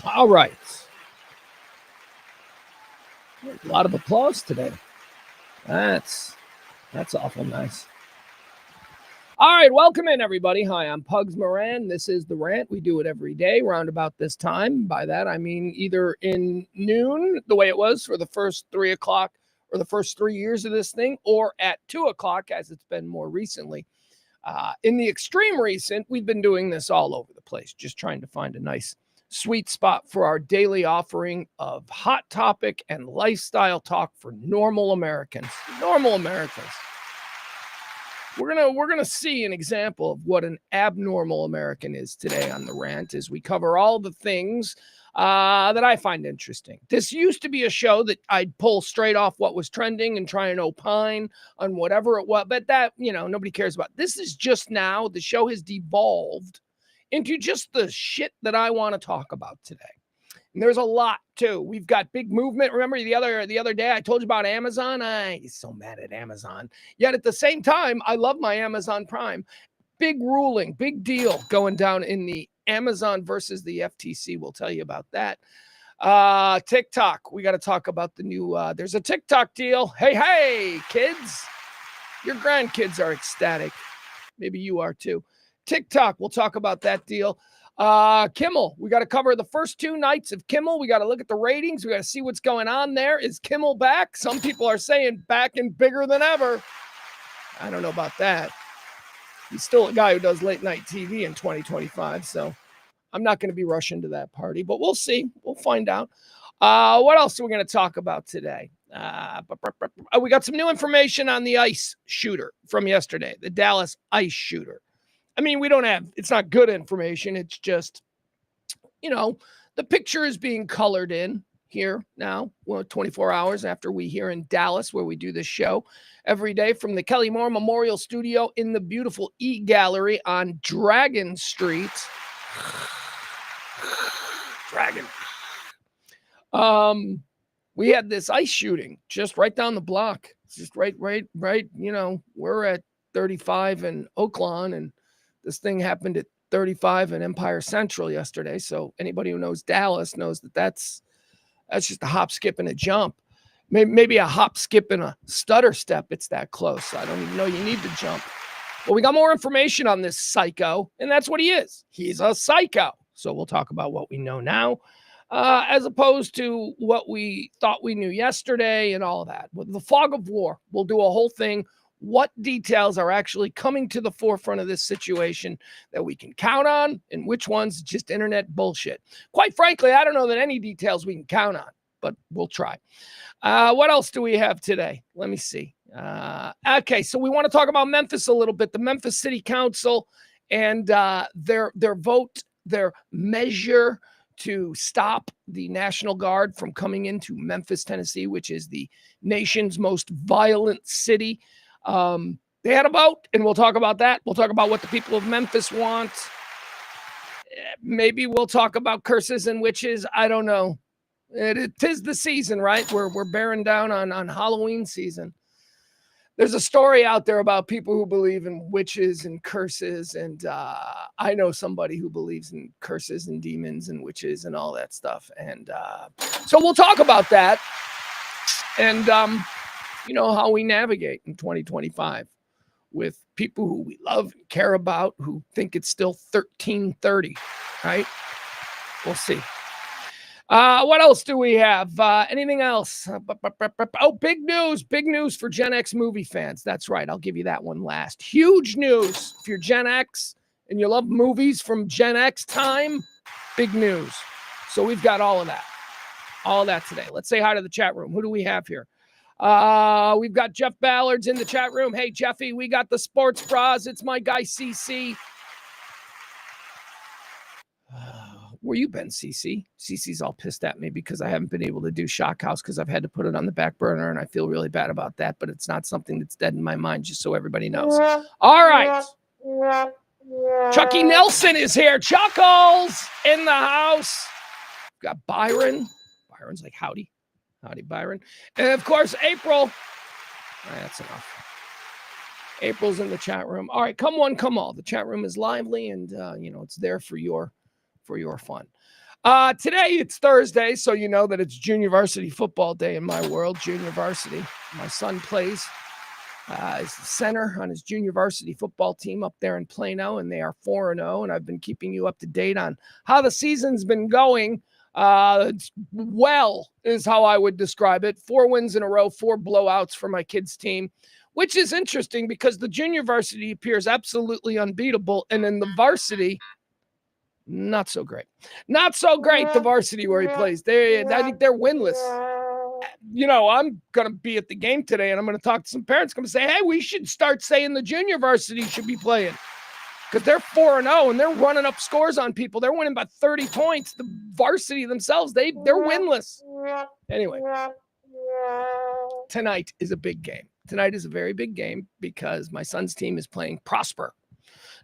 All right. A lot of applause today. That's that's awful nice. All right, welcome in everybody. Hi, I'm Pugs Moran. This is the rant. We do it every day round about this time. By that I mean either in noon, the way it was for the first 3 o'clock or the first 3 years of this thing, or at 2 o'clock as it's been more recently. In the extreme recent, we've been doing this all over the place, just trying to find a nice sweet spot for our daily offering of hot topic and lifestyle talk for normal Americans. Normal Americans. We're gonna see an example of what an abnormal American is today on the rant as we cover all the things that I find interesting. This used to be a show that I'd pull straight off what was trending and try and opine on whatever it was, but that nobody cares about. This is just now the show has devolved into just the shit that I want to talk about today. And there's a lot too. We've got big movement. Remember the other day I told you about Amazon? I'm so mad at Amazon. Yet at the same time, I love my Amazon Prime. Big ruling, big deal going down in the Amazon versus the FTC. We'll tell you about that. TikTok. We got to talk about the new there's a TikTok deal. Hey, kids. Your grandkids are ecstatic. Maybe you are too. TikTok. We'll talk about that deal. Kimmel, we got to cover the first 2 nights of Kimmel. We got to look at the ratings. We got to see what's going on there. Is Kimmel back? Some people are saying back and bigger than ever. I don't know about that. He's still a guy who does late night TV in 2025. So I'm not going to be rushing to that party, but we'll see. We'll find out. What else are we going to talk about today? We got some new information on the ICE shooter from yesterday, the Dallas ICE shooter. I mean, it's not good information. It's just, the picture is being colored in here now, 24 hours after we here in Dallas, where we do this show every day from the Kelly Moore Memorial Studio in the beautiful E Gallery on Dragon Street. Dragon. We had this ICE shooting just right down the block. It's just right. We're at 35 in Oaklawn, and this thing happened at 35 in Empire Central yesterday. So anybody who knows Dallas knows that's just a hop, skip, and a jump. Maybe a hop, skip, and a stutter step. It's that close. I don't even know you need to jump. But we got more information on this psycho, and that's what he is. He's a psycho. So we'll talk about what we know now, as opposed to what we thought we knew yesterday and all of that. With the fog of war, we'll do a whole thing. What details are actually coming to the forefront of this situation that we can count on, and which ones just internet bullshit? Quite frankly, I don't know that any details we can count on, but we'll try. What else do we have today? Let me see. Okay, so we want to talk about Memphis a little bit. The Memphis City Council and their vote, their measure to stop the National Guard from coming into Memphis, Tennessee, which is the nation's most violent city. They had a vote, and we'll talk about that. We'll talk about what the people of Memphis want. Maybe we'll talk about curses and witches. I don't know. It is the season, right? We're bearing down on Halloween season. There's a story out there about people who believe in witches and curses, and I know somebody who believes in curses and demons and witches and all that stuff. And so we'll talk about that. And how we navigate in 2025 with people who we love and care about, who think it's still 1330, right? We'll see. What else do we have? Anything else? Oh, big news for Gen X movie fans. That's right. I'll give you that one last. Huge news. If you're Gen X and you love movies from Gen X time, big news. So we've got all of that today. Let's say hi to the chat room. Who do we have here? We've got Jeff Ballard's in the chat room. Hey, Jeffy, we got the sports bras. It's my guy, CC. Where you been, CC? CC's all pissed at me because I haven't been able to do Shock House because I've had to put it on the back burner, and I feel really bad about that, but it's not something that's dead in my mind, just so everybody knows. All right. Chucky Nelson is here. Chuckles in the house. We've got Byron. Byron's like, howdy. Howdy, Byron. And, of course, April. That's enough. April's in the chat room. All right, come one, come all. The chat room is lively, and, it's there for your fun. Today it's Thursday, so you know that it's junior varsity football day in my world. Junior varsity. My son plays as the center on his junior varsity football team up there in Plano, and they are 4-0. And I've been keeping you up to date on how the season's been going. Well is how I would describe it. 4 wins in a row, 4 blowouts for my kids' team, which is interesting because the junior varsity appears absolutely unbeatable, and in the varsity, not so great. Not so great, the varsity where he plays. I think they're winless. You know, I'm going to be at the game today, and I'm going to talk to some parents. I'm going to say, hey, we should start saying the junior varsity should be playing because they're 4-0, and they're running up scores on people. They're winning by 30 points. The varsity themselves, they're winless. Anyway, tonight is a big game. Tonight is a very big game because my son's team is playing Prosper.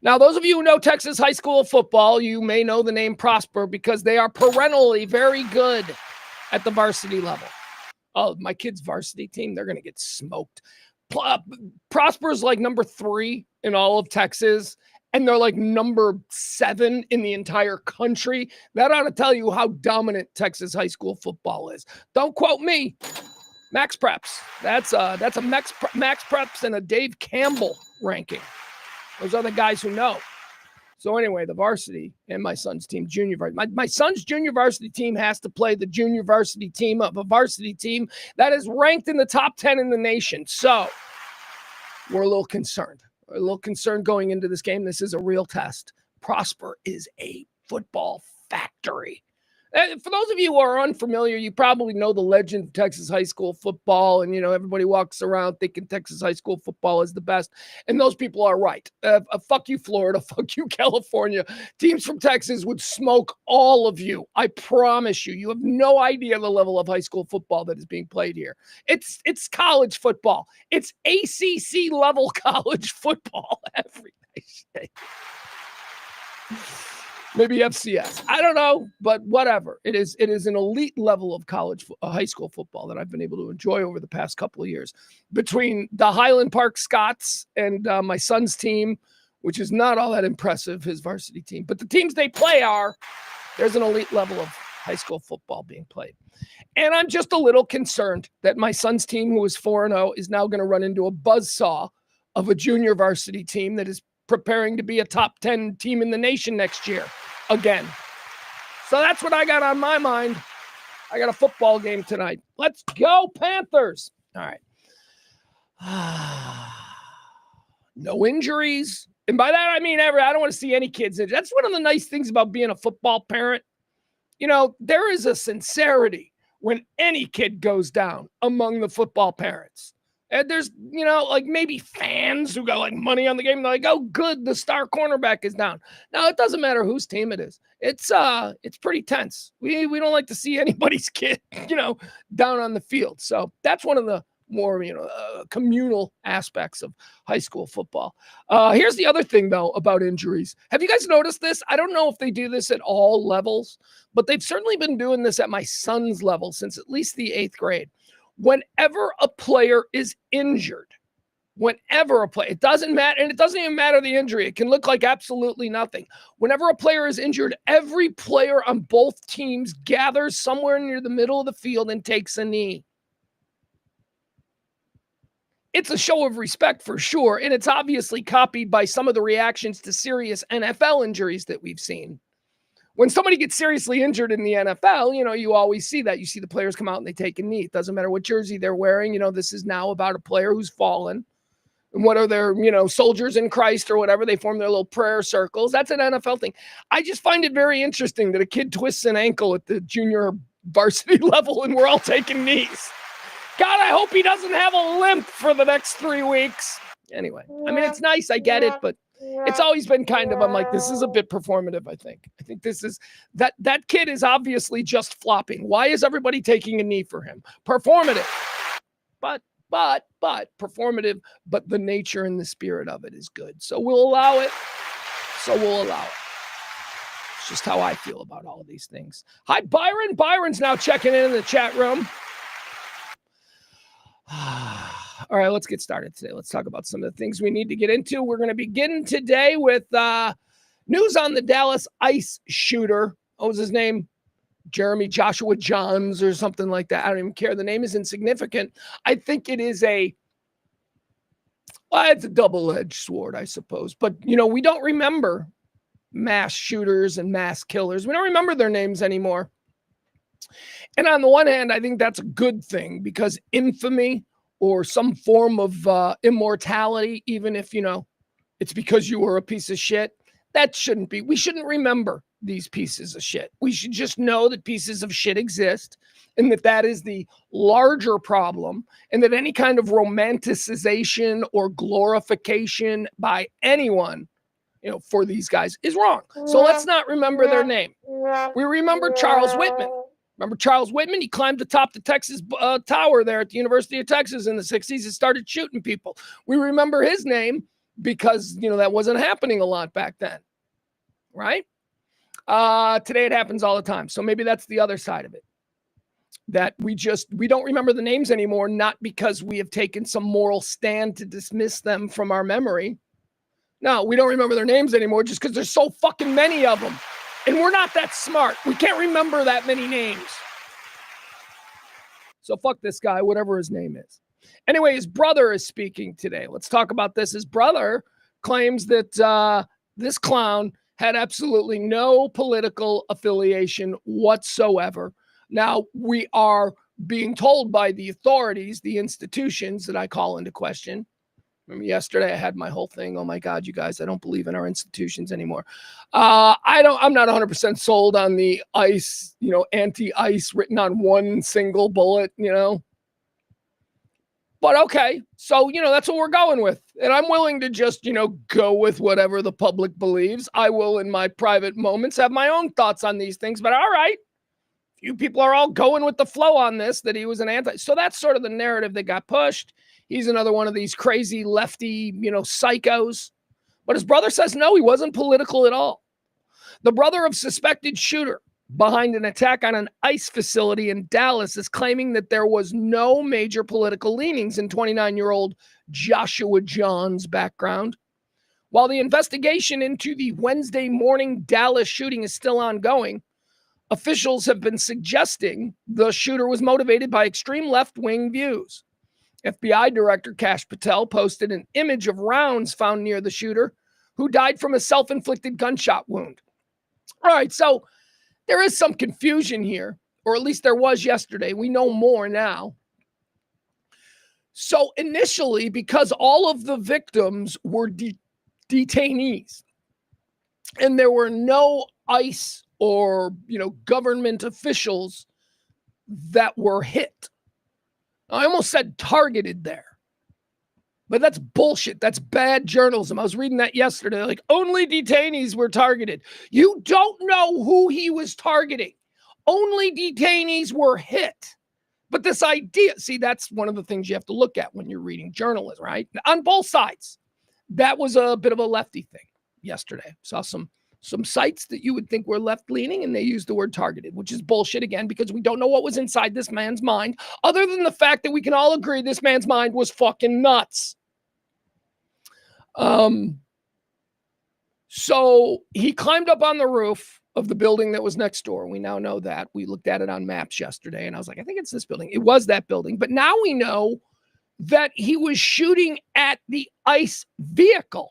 Now, those of you who know Texas high school football, you may know the name Prosper because they are perennially very good at the varsity level. Oh, my kids' varsity team, they're going to get smoked. Prosper's like number 3 in all of Texas, and they're like number 7 in the entire country. That ought to tell you how dominant Texas high school football is. Don't quote me. Max Preps. That's a Max Preps and a Dave Campbell ranking. Those are the guys who know. So anyway, the varsity and my son's team, junior varsity. My son's junior varsity team has to play the junior varsity team of a varsity team that is ranked in the top 10 in the nation. So we're a little concerned. We're a little concerned going into this game. This is a real test. Prosper is a football factory. For those of you who are unfamiliar, you probably know the legend of Texas high school football. And, you know, everybody walks around thinking Texas high school football is the best. And those people are right. Fuck you, Florida. Fuck you, California. Teams from Texas would smoke all of you. I promise you. You have no idea the level of high school football that is being played here. It's college football. It's ACC level college football every day. Maybe FCS. I don't know, but whatever. It is an elite level of high school football that I've been able to enjoy over the past couple of years. Between the Highland Park Scots and my son's team, which is not all that impressive, his varsity team. But the teams they play there's an elite level of high school football being played. And I'm just a little concerned that my son's team, who is 4-0, is now going to run into a buzzsaw of a junior varsity team that is preparing to be a top 10 team in the nation next year again. So that's what I got on my mind. I got a football game tonight. Let's go, Panthers. All right. No injuries. And by that, I mean, I don't want to see any kids injured. That's one of the nice things about being a football parent. You know, there is a sincerity when any kid goes down among the football parents. And there's, you know, like maybe fans who got like money on the game. They're like, oh, good, the star cornerback is down. Now, it doesn't matter whose team it is. It's pretty tense. We don't like to see anybody's kid, you know, down on the field. So that's one of the more, you know, communal aspects of high school football. Here's the other thing, though, about injuries. Have you guys noticed this? I don't know if they do this at all levels, but they've certainly been doing this at my son's level since at least the 8th grade. Whenever a player is injured, it doesn't matter, and it doesn't even matter the injury. It can look like absolutely nothing. Whenever a player is injured, every player on both teams gathers somewhere near the middle of the field and takes a knee. It's a show of respect for sure, and it's obviously copied by some of the reactions to serious NFL injuries that we've seen. When somebody gets seriously injured in the NFL, you know, you always see that. You see the players come out and they take a knee. It doesn't matter what jersey they're wearing. You know, this is now about a player who's fallen. And what are their, you know, soldiers in Christ or whatever? They form their little prayer circles. That's an NFL thing. I just find it very interesting that a kid twists an ankle at the junior varsity level and we're all taking knees. God, I hope he doesn't have a limp for the next 3 weeks. Anyway, I mean, it's nice. I get it, but it's always been kind of, I'm like, this is a bit performative, I think. I think this is, that kid is obviously just flopping. Why is everybody taking a knee for him? Performative. But performative, but the nature and the spirit of it is good. So we'll allow it. It's just how I feel about all of these things. Hi, Byron. Byron's now checking in the chat room. All right, let's get started today. Let's talk about some of the things we need to get into. We're going to begin today with news on the Dallas ICE shooter. What was his name? Jeremy Joshua Johns or something like that. I don't even care. The name is insignificant. I think it is it's a double-edged sword, I suppose. But, we don't remember mass shooters and mass killers. We don't remember their names anymore. And on the one hand, I think that's a good thing because infamy or some form of immortality, even if, it's because you were a piece of shit, that shouldn't be. We shouldn't remember these pieces of shit. We should just know that pieces of shit exist and that is the larger problem, and that any kind of romanticization or glorification by anyone, for these guys is wrong. So let's not remember their name. We remember Charles Whitman. Remember Charles Whitman? He climbed atop the Texas Tower there at the University of Texas in the 60s and started shooting people. We remember his name because, that wasn't happening a lot back then, right? Today it happens all the time. So maybe that's the other side of it, that we don't remember the names anymore, not because we have taken some moral stand to dismiss them from our memory. No, we don't remember their names anymore just because there's so fucking many of them. And we're not that smart. We can't remember that many names. So fuck this guy, whatever his name is. Anyway, his brother is speaking today. Let's talk about this. His brother claims that this clown had absolutely no political affiliation whatsoever. Now, we are being told by the authorities, the institutions that I call into question. Remember yesterday I had my whole thing. Oh my God, you guys, I don't believe in our institutions anymore. I'm not 100% sold on the ICE, anti-ICE written on one single bullet, But okay, so, that's what we're going with. And I'm willing to just, go with whatever the public believes. I will, in my private moments, have my own thoughts on these things. But all right, you people are all going with the flow on this, that he was an anti. So that's sort of the narrative that got pushed. He's another one of these crazy lefty, psychos. But his brother says, no, he wasn't political at all. The brother of suspected shooter behind an attack on an ICE facility in Dallas is claiming that there was no major political leanings in 29-year-old Joshua John's background. While the investigation into the Wednesday morning Dallas shooting is still ongoing, officials have been suggesting the shooter was motivated by extreme left-wing views. FBI Director Kash Patel posted an image of rounds found near the shooter, who died from a self-inflicted gunshot wound. All right, so there is some confusion here, or at least there was yesterday. We know more now. So initially, because all of the victims were detainees, and there were no ICE or, government officials that were hit. I almost said targeted there, but that's bullshit. That's bad journalism. I was reading that yesterday. Like, only detainees were targeted. You don't know who he was targeting. Only detainees were hit. But this idea, see, that's one of the things you have to look at when you're reading journalism, right? On both sides. That was a bit of a lefty thing yesterday. Saw some sites that you would think were left-leaning, and they used the word targeted, which is bullshit again, because we don't know what was inside this man's mind, other than the fact that we can all agree this man's mind was fucking nuts. So he climbed up on the roof of the building that was next door. We now know that. We looked at it on maps yesterday, and I was like, I think it's this building. It was that building. But now we know that he was shooting at the ICE vehicle,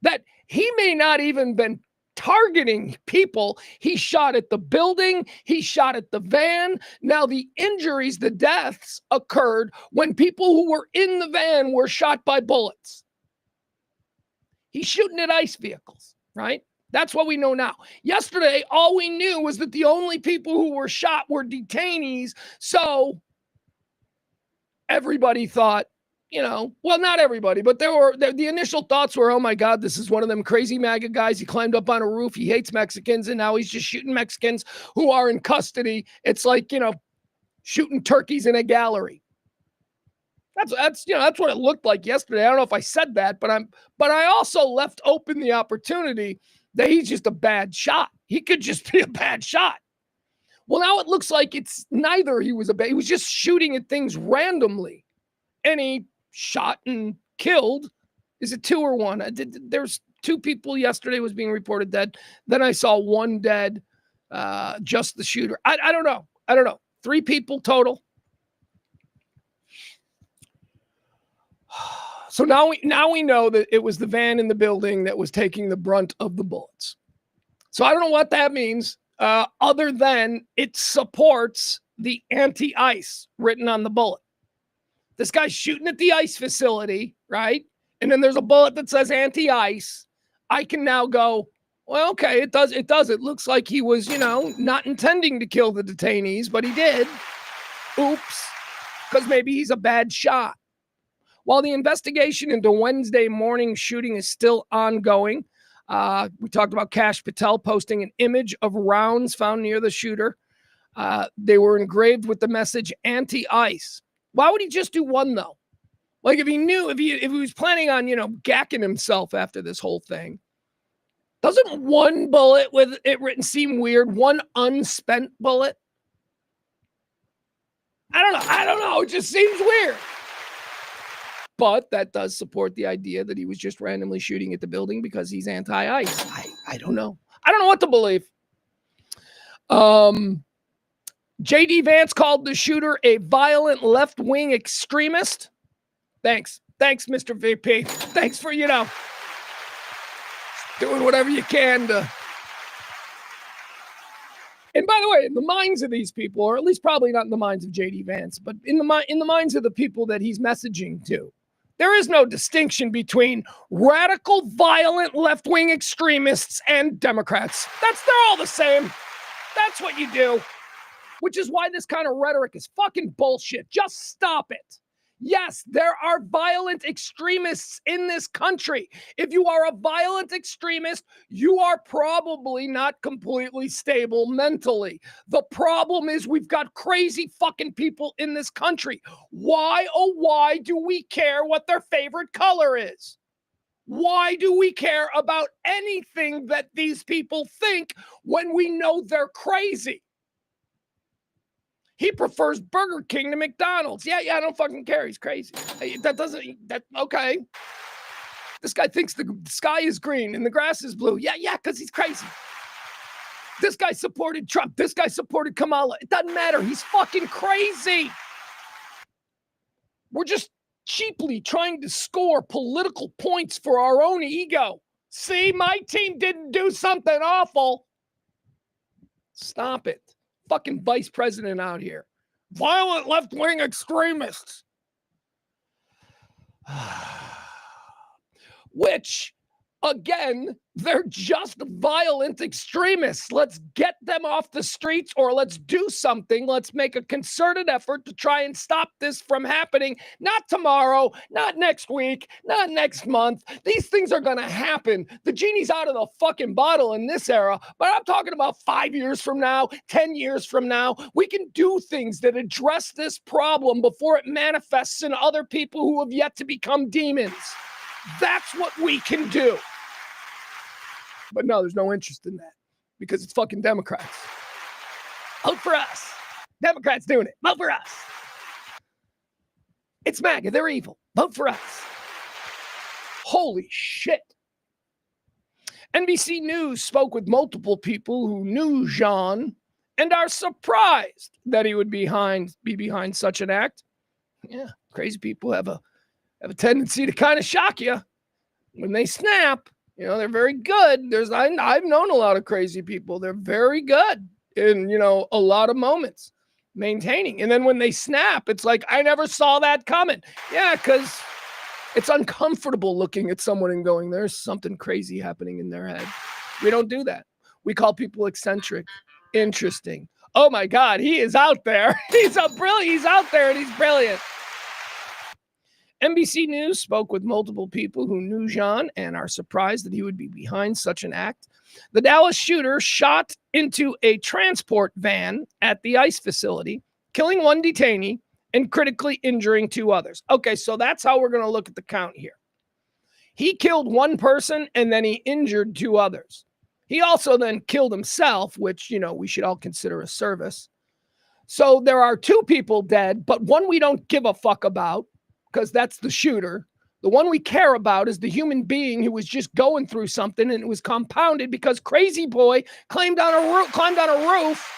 that he may not even been targeting people. He shot at the building. He shot at the van. Now the injuries, the deaths occurred when people who were in the van were shot by bullets. He's shooting at ICE vehicles, right? That's what we know now. Yesterday, all we knew was that the only people who were shot were detainees. So everybody thought, well, not everybody, but the initial thoughts were, oh my God, this is one of them crazy MAGA guys. He climbed up on a roof. He hates Mexicans. And now he's just shooting Mexicans who are in custody. It's like, shooting turkeys in a gallery. That's what it looked like yesterday. I don't know if I said that, but I also left open the opportunity that he's just a bad shot. He could just be a bad shot. Well, now it looks like it's neither. He was just shooting at things randomly, and he shot and killed. Is it 2 or 1? There's 2 people yesterday was being reported dead. Then I saw 1 dead. just the shooter. I don't know. I don't know. 3 people total. So now we know that it was the van in the building that was taking the brunt of the bullets. So I don't know what that means, other than it supports the anti-ice written on the bullet. This guy's shooting at the ice facility, right? And then there's a bullet that says anti-ice. I can now go, well, okay, it does. It looks like he was, not intending to kill the detainees, but he did. Oops. Because maybe he's a bad shot. While the investigation into Wednesday morning shooting is still ongoing, we talked about Kash Patel posting an image of rounds found near the shooter. They were engraved with the message anti-ice. Why would he just do one, though? Like, if he knew, if he was planning on, gacking himself after this whole thing, doesn't one bullet with it written seem weird? One unspent bullet? I don't know. It just seems weird. But that does support the idea that he was just randomly shooting at the building because he's anti-ice. I don't know. I don't know what to believe. J.D. Vance called the shooter a violent left-wing extremist. Thanks, Mr. VP. Thanks for, doing whatever you can to... And by the way, in the minds of these people, or at least probably not in the minds of J.D. Vance, but in the minds of the people that he's messaging to, there is no distinction between radical, violent, left-wing extremists and Democrats. They're all the same. That's what you do. Which is why this kind of rhetoric is fucking bullshit. Just stop it. Yes, there are violent extremists in this country. If you are a violent extremist, you are probably not completely stable mentally. The problem is we've got crazy fucking people in this country. Why, oh, why do we care what their favorite color is? Why do we care about anything that these people think when we know they're crazy? He prefers Burger King to McDonald's. Yeah, I don't fucking care. He's crazy. Okay. This guy thinks the sky is green and the grass is blue. Yeah, because he's crazy. This guy supported Trump. This guy supported Kamala. It doesn't matter. He's fucking crazy. We're just cheaply trying to score political points for our own ego. See, my team didn't do something awful. Stop it. Fucking vice president out here. Violent left-wing extremists. Which, again, they're just violent extremists. Let's get them off the streets, or let's do something. Let's make a concerted effort to try and stop this from happening. Not tomorrow, not next week, not next month. These things are going to happen. The genie's out of the fucking bottle in this era, but I'm talking about 5 years from now, 10 years from now. We can do things that address this problem before it manifests in other people who have yet to become demons. That's what we can do. But no, there's no interest in that because it's fucking Democrats. Vote for us. Democrats doing it. Vote for us. It's MAGA. They're evil. Vote for us. Holy shit. NBC News spoke with multiple people who knew Jean and are surprised that he would be behind such an act. Yeah, crazy people have a tendency to kind of shock you when they snap. They're very good. I've known a lot of crazy people. They're very good in, a lot of moments maintaining. And then when they snap, it's like, I never saw that coming. Yeah, because it's uncomfortable looking at someone and going, there's something crazy happening in their head. We don't do that. We call people eccentric, interesting. Oh my God, he is out there. He's out there and he's brilliant. NBC News spoke with multiple people who knew Jean and are surprised that he would be behind such an act. The Dallas shooter shot into a transport van at the ICE facility, killing one detainee and critically injuring 2 others. Okay, so that's how we're going to look at the count here. He killed one person and then he injured 2 others. He also then killed himself, which, we should all consider a service. So there are 2 people dead, but one we don't give a fuck about, because that's the shooter. The one we care about is the human being who was just going through something, and it was compounded because Crazy Boy climbed on a roof.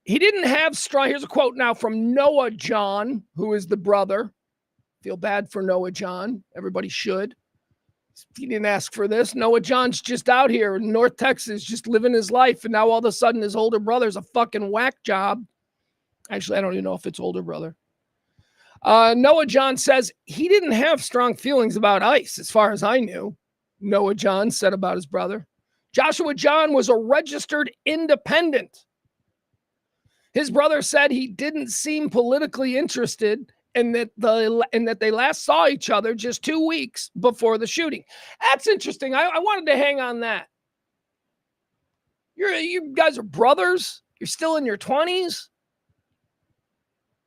He didn't have strong. Here's a quote now from Noah John, who is the brother. Feel bad for Noah John. Everybody should. He didn't ask for this. Noah John's just out here in North Texas, just living his life, and now all of a sudden his older brother's a fucking whack job. Actually, I don't even know if it's older brother. Noah John says he didn't have strong feelings about ICE, as far as I knew. Noah John said about his brother. Joshua John was a registered independent. His brother said he didn't seem politically interested, and that they last saw each other just 2 weeks before the shooting. That's interesting. I wanted to hang on that. You guys are brothers. You're still in your 20s.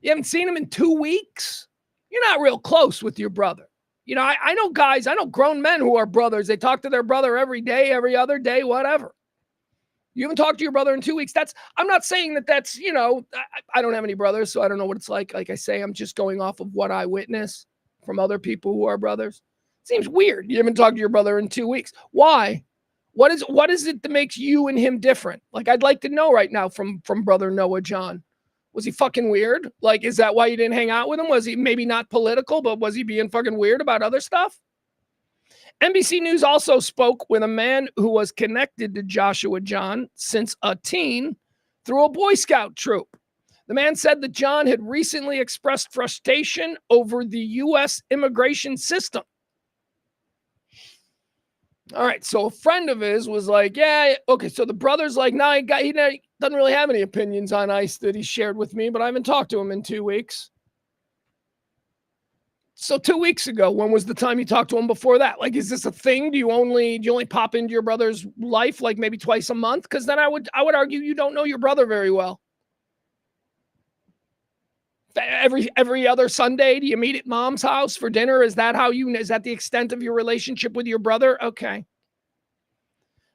You haven't seen him in 2 weeks. You're not real close with your brother. You know, I know guys, I know grown men who are brothers. They talk to their brother every day, every other day, whatever. You haven't talked to your brother in 2 weeks. I'm not saying that's, you know, I don't have any brothers, so I don't know what it's like. Like I say, I'm just going off of what I witness from other people who are brothers. It seems weird. You haven't talked to your brother in 2 weeks. Why? What is it that makes you and him different? Like, I'd like to know right now from brother Noah John. Was he fucking weird? Like, is that why you didn't hang out with him? Was he maybe not political, but was he being fucking weird about other stuff? NBC News also spoke with a man who was connected to Joshua John since a teen through a Boy Scout troop. The man said that John had recently expressed frustration over the U.S. immigration system. All right, so a friend of his was like, yeah, okay, so the brother's like, no, he doesn't really have any opinions on ICE that he shared with me, but I haven't talked to him in 2 weeks. So 2 weeks ago, when was the time you talked to him before that? Like, is this a thing? Do you only pop into your brother's life like maybe twice a month? Because then I would argue you don't know your brother very well. Every other Sunday, do you meet at mom's house for dinner? Is that the extent of your relationship with your brother? Okay.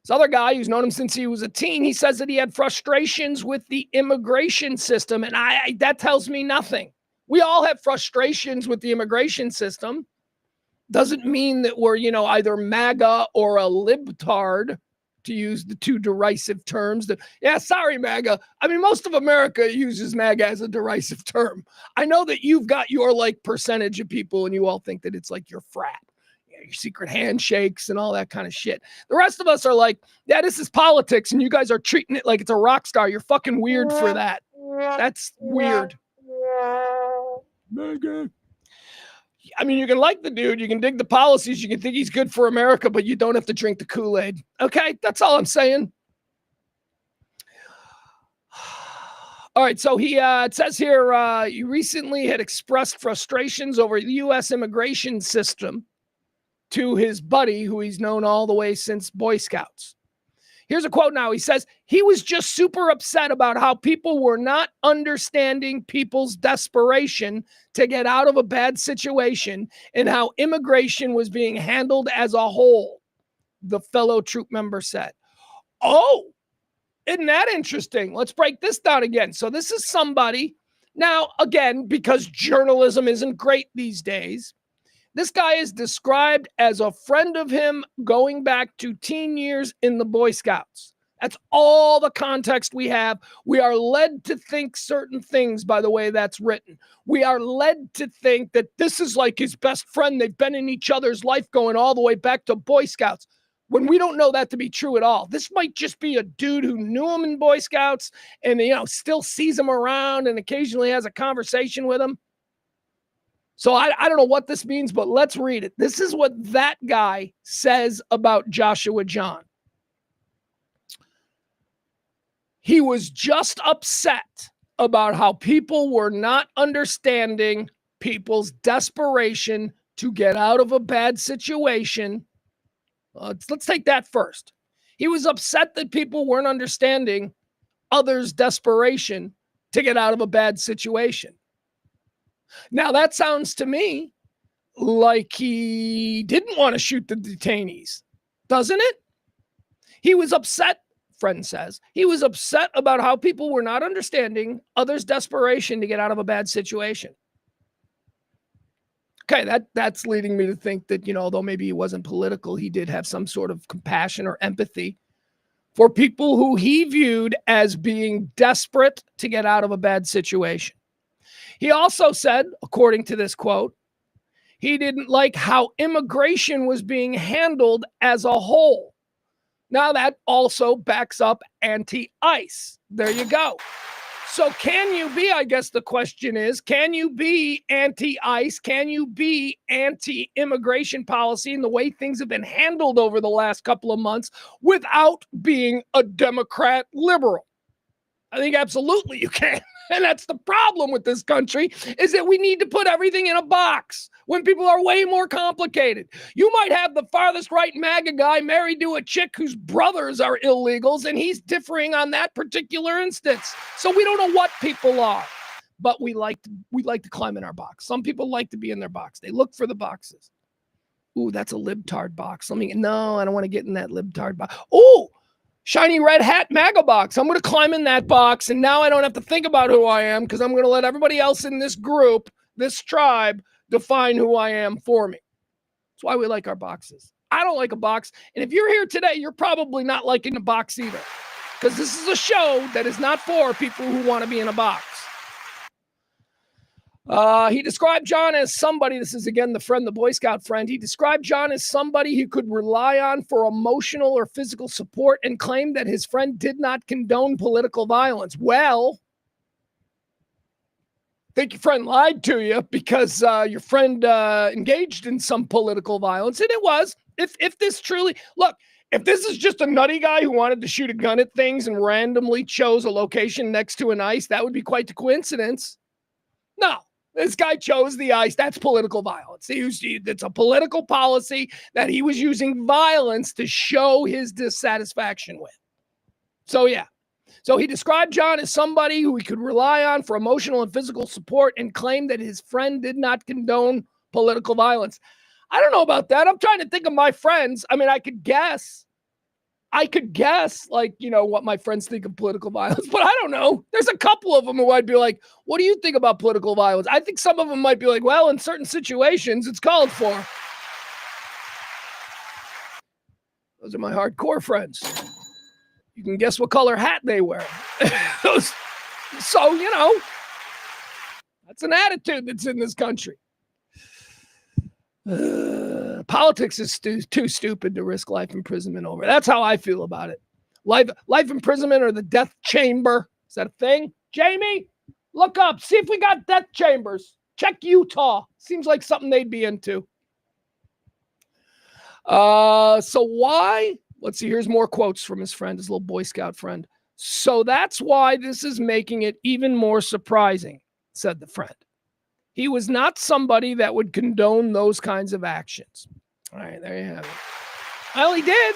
This other guy who's known him since he was a teen, he says that he had frustrations with the immigration system, and that tells me nothing. We all have frustrations with the immigration system. Doesn't mean that we're, either MAGA or a libtard, to use the two derisive terms. Sorry, MAGA. I mean, most of America uses MAGA as a derisive term. I know that you've got your percentage of people and you all think that it's like your frat, your secret handshakes and all that kind of shit. The rest of us are like, yeah, this is politics and you guys are treating it like it's a rock star. You're fucking weird for that. That's weird. MAGA. I mean, you can like the dude, you can dig the policies, you can think he's good for America, but you don't have to drink the Kool-Aid. Okay, that's all I'm saying. All right, so it says here, he recently had expressed frustrations over the U.S. immigration system to his buddy, who he's known all the way since Boy Scouts. Here's a quote now. He says, he was just super upset about how people were not understanding people's desperation to get out of a bad situation and how immigration was being handled as a whole, the fellow troop member said. Oh, isn't that interesting? Let's break this down again. So this is somebody, now, again, because journalism isn't great these days, this guy is described as a friend of him going back to teen years in the Boy Scouts. That's all the context we have. We are led to think certain things by the way that's written. We are led to think that this is like his best friend. They've been in each other's life going all the way back to Boy Scouts, when we don't know that to be true at all. This might just be a dude who knew him in Boy Scouts and, still sees him around and occasionally has a conversation with him. So I don't know what this means, but let's read it. This is what that guy says about Joshua John. He was just upset about how people were not understanding people's desperation to get out of a bad situation. Let's take that first. He was upset that people weren't understanding others' desperation to get out of a bad situation. Now, that sounds to me like he didn't want to shoot the detainees, doesn't it? He was upset friend says. He was upset about how people were not understanding others' desperation to get out of a bad situation. Okay, that's leading me to think that, although maybe he wasn't political, he did have some sort of compassion or empathy for people who he viewed as being desperate to get out of a bad situation. He also said, according to this quote, he didn't like how immigration was being handled as a whole. Now that also backs up anti-ICE. There you go. So can you be, I guess the question is, can you be anti-ICE? Can you be anti-immigration policy in the way things have been handled over the last couple of months without being a Democrat liberal? I think absolutely you can. And that's the problem with this country, is that we need to put everything in a box when people are way more complicated. You might have the farthest right MAGA guy married to a chick whose brothers are illegals, and he's differing on that particular instance. So we don't know what people are, but we like to climb in our box. Some people like to be in their box. They look for the boxes. Ooh, that's a libtard box. No, I don't want to get in that libtard box. Ooh, shiny red hat MAGA box. I'm going to climb in that box, and now I don't have to think about who I am because I'm going to let everybody else in this group, this tribe, define who I am for me. That's why we like our boxes. I don't like a box, and if you're here today, you're probably not liking a box either, because this is a show that is not for people who want to be in a box. He described John as somebody, this is again the friend, the Boy Scout friend. He described John as somebody he could rely on for emotional or physical support and claimed that his friend did not condone political violence. Well, I think your friend lied to you, because your friend engaged in some political violence, and it was. If this truly, look, if this is just a nutty guy who wanted to shoot a gun at things and randomly chose a location next to an ICE, that would be quite the coincidence. No. This guy chose the ICE. That's political violence. It's a political policy that he was using violence to show his dissatisfaction with. So, yeah. So he described John as somebody who he could rely on for emotional and physical support and claimed that his friend did not condone political violence. I don't know about that. I'm trying to think of my friends. I mean, I could guess, what my friends think of political violence, but I don't know. There's a couple of them who I'd be like, what do you think about political violence? I think some of them might be like, well, in certain situations, it's called for. Those are my hardcore friends. You can guess what color hat they wear. So, that's an attitude that's in this country. Politics is too stupid to risk life imprisonment over. That's how I feel about it. Life imprisonment or the death chamber. Is that a thing? Jamie, look up. See if we got death chambers. Check Utah. Seems like something they'd be into. So why? Let's see. Here's more quotes from his friend, his little Boy Scout friend. So that's why this is making it even more surprising, said the friend. He was not somebody that would condone those kinds of actions. All right, there you have it. Well, he did.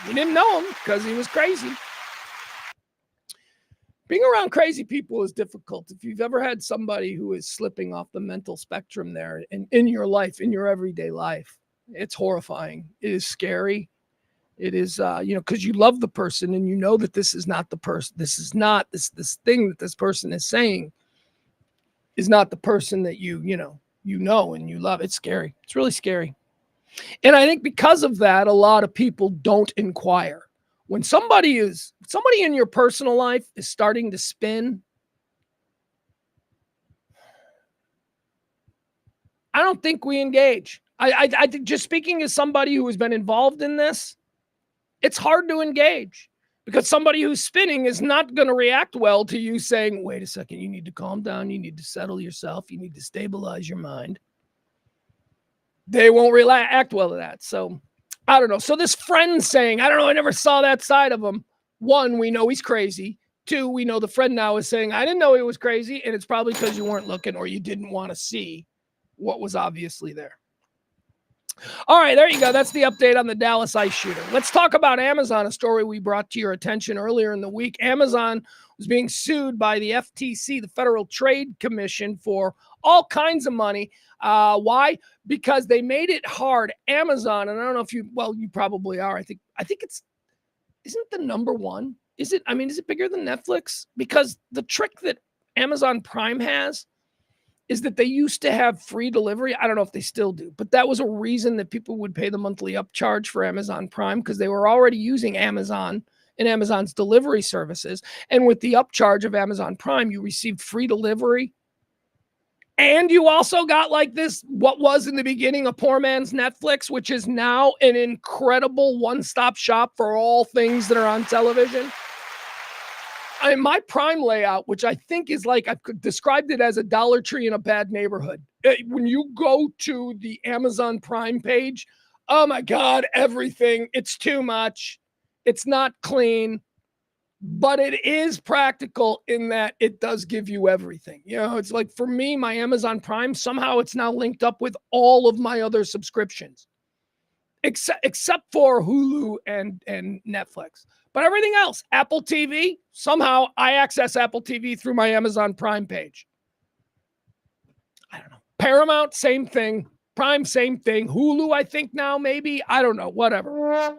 You didn't know him because he was crazy. Being around crazy people is difficult. If you've ever had somebody who is slipping off the mental spectrum there in your life, in your everyday life, it's horrifying. It is scary. It is, because you love the person and you know that this is not the person. This is not this thing that this person is saying is not the person that you know and you love. It's scary. It's really scary. And I think because of that, a lot of people don't inquire. When somebody in your personal life is starting to spin, I don't think we engage. I think, just speaking as somebody who has been involved in this, it's hard to engage. Because somebody who's spinning is not going to react well to you saying, wait a second, you need to calm down. You need to settle yourself. You need to stabilize your mind. They won't react well to that. So, I don't know. So this friend saying, I don't know, I never saw that side of him. One, we know he's crazy. Two, we know the friend now is saying, I didn't know he was crazy. And it's probably because you weren't looking or you didn't want to see what was obviously there. All right, there you go. That's the update on the Dallas ICE shooter. Let's talk about Amazon, a story we brought to your attention earlier in the week. Amazon was being sued by the FTC, the Federal Trade Commission, for all kinds of money. Why? Because they made it hard. Amazon, and I don't know if you probably are. I think isn't the number one. Is it bigger than Netflix? Because the trick that Amazon Prime has is that they used to have free delivery. I don't know if they still do, but that was a reason that people would pay the monthly upcharge for Amazon Prime, because they were already using Amazon and Amazon's delivery services. And with the upcharge of Amazon Prime, you received free delivery. And you also got like this, what was in the beginning a poor man's Netflix, which is now an incredible one-stop shop for all things that are on television. My Prime layout, which I think is like, I've described it as a Dollar Tree in a bad neighborhood. When you go to the Amazon Prime page, oh my God, everything, it's too much. It's not clean, but it is practical in that it does give you everything. It's like, for me, my Amazon Prime, somehow it's now linked up with all of my other subscriptions, except for Hulu and Netflix. But everything else, Apple TV, somehow I access Apple TV through my Amazon Prime page. I don't know. Paramount, same thing. Prime, same thing. Hulu, I think now, maybe. I don't know. Whatever.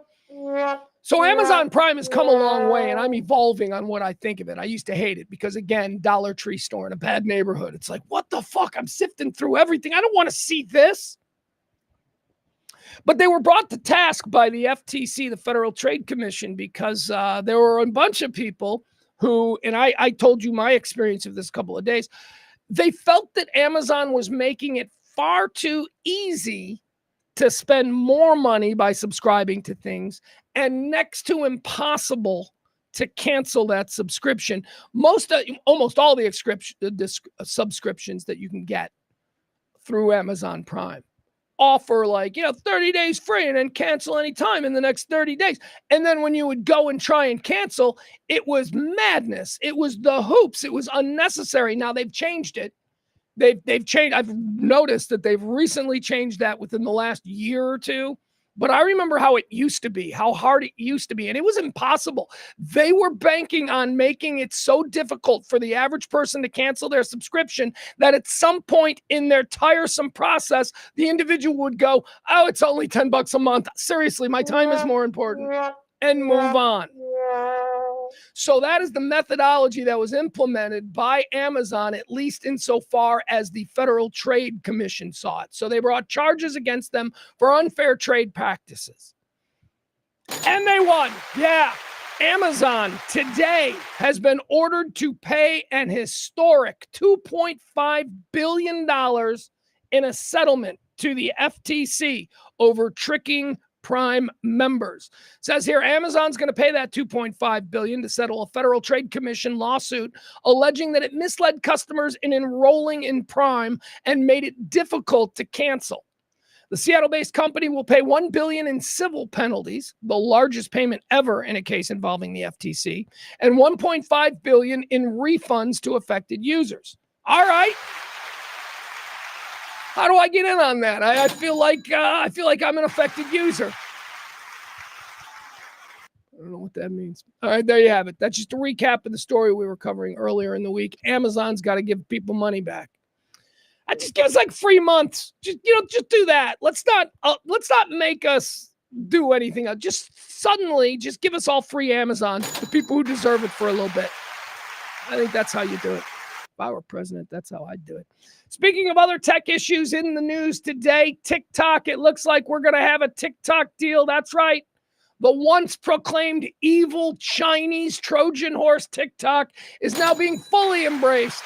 So Amazon Prime has come a long way, and I'm evolving on what I think of it. I used to hate it because, again, Dollar Tree store in a bad neighborhood. It's like, what the fuck? I'm sifting through everything. I don't want to see this. But they were brought to task by the FTC, the Federal Trade Commission, because there were a bunch of people who, and I told you my experience of this couple of days, they felt that Amazon was making it far too easy to spend more money by subscribing to things, and next to impossible to cancel that subscription. Almost all the subscriptions that you can get through Amazon Prime offer 30 days free and then cancel anytime in the next 30 days. And then when you would go and try and cancel, it was madness. It was the hoops. It was unnecessary. Now they've changed it. They've changed. I've noticed that they've recently changed that within the last year or two. But I remember how it used to be, how hard it used to be, and it was impossible. They were banking on making it so difficult for the average person to cancel their subscription that at some point in their tiresome process, the individual would go, oh, it's only $10 a month. Seriously, my time is more important, and move on. So that is the methodology that was implemented by Amazon, at least insofar as the Federal Trade Commission saw it. So they brought charges against them for unfair trade practices. And they won. Yeah. Amazon today has been ordered to pay an historic $2.5 billion in a settlement to the FTC over tricking Prime members. It says here, Amazon's going to pay that $2.5 billion to settle a Federal Trade Commission lawsuit alleging that it misled customers in enrolling in Prime and made it difficult to cancel. The Seattle-based company will pay $1 billion in civil penalties, the largest payment ever in a case involving the FTC, and $1.5 billion in refunds to affected users. All right. How do I get in on that? I feel like I'm an affected user. I don't know what that means. All right, there you have it. That's just a recap of the story we were covering earlier in the week. Amazon's got to give people money back. Just give us like 3 months. Just do that. Let's not make us do anything. Just give us all free Amazon, the people who deserve it, for a little bit. I think that's how you do it. If I were president, that's how I'd do it. Speaking of other tech issues in the news today, TikTok, it looks like we're going to have a TikTok deal. That's right. The once proclaimed evil Chinese Trojan horse TikTok is now being fully embraced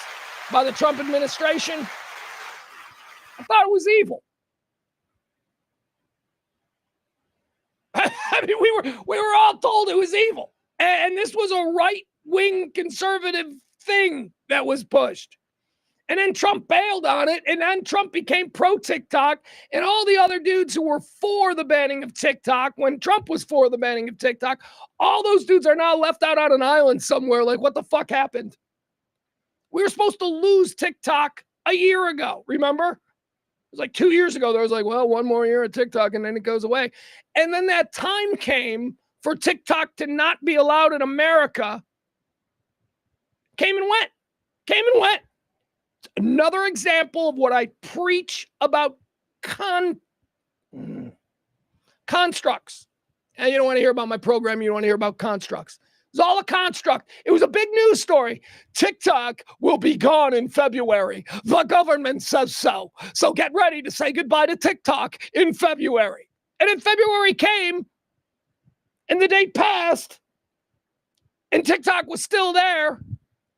by the Trump administration. I thought it was evil. I mean, we were all told it was evil. And this was a right-wing conservative thing that was pushed. And then Trump bailed on it, and then Trump became pro-TikTok, and all the other dudes who were for the banning of TikTok, when Trump was for the banning of TikTok, all those dudes are now left out on an island somewhere like, what the fuck happened? We were supposed to lose TikTok a year ago, remember? It was like 2 years ago. There was like, well, 1 more year of TikTok, and then it goes away. And then that time came for TikTok to not be allowed in America. Came and went. Another example of what I preach about constructs. And you don't want to hear about my program. You don't want to hear about constructs. It's all a construct. It was a big news story. TikTok will be gone in February. The government says so. So get ready to say goodbye to TikTok in February. And then February came, and the date passed, and TikTok was still there.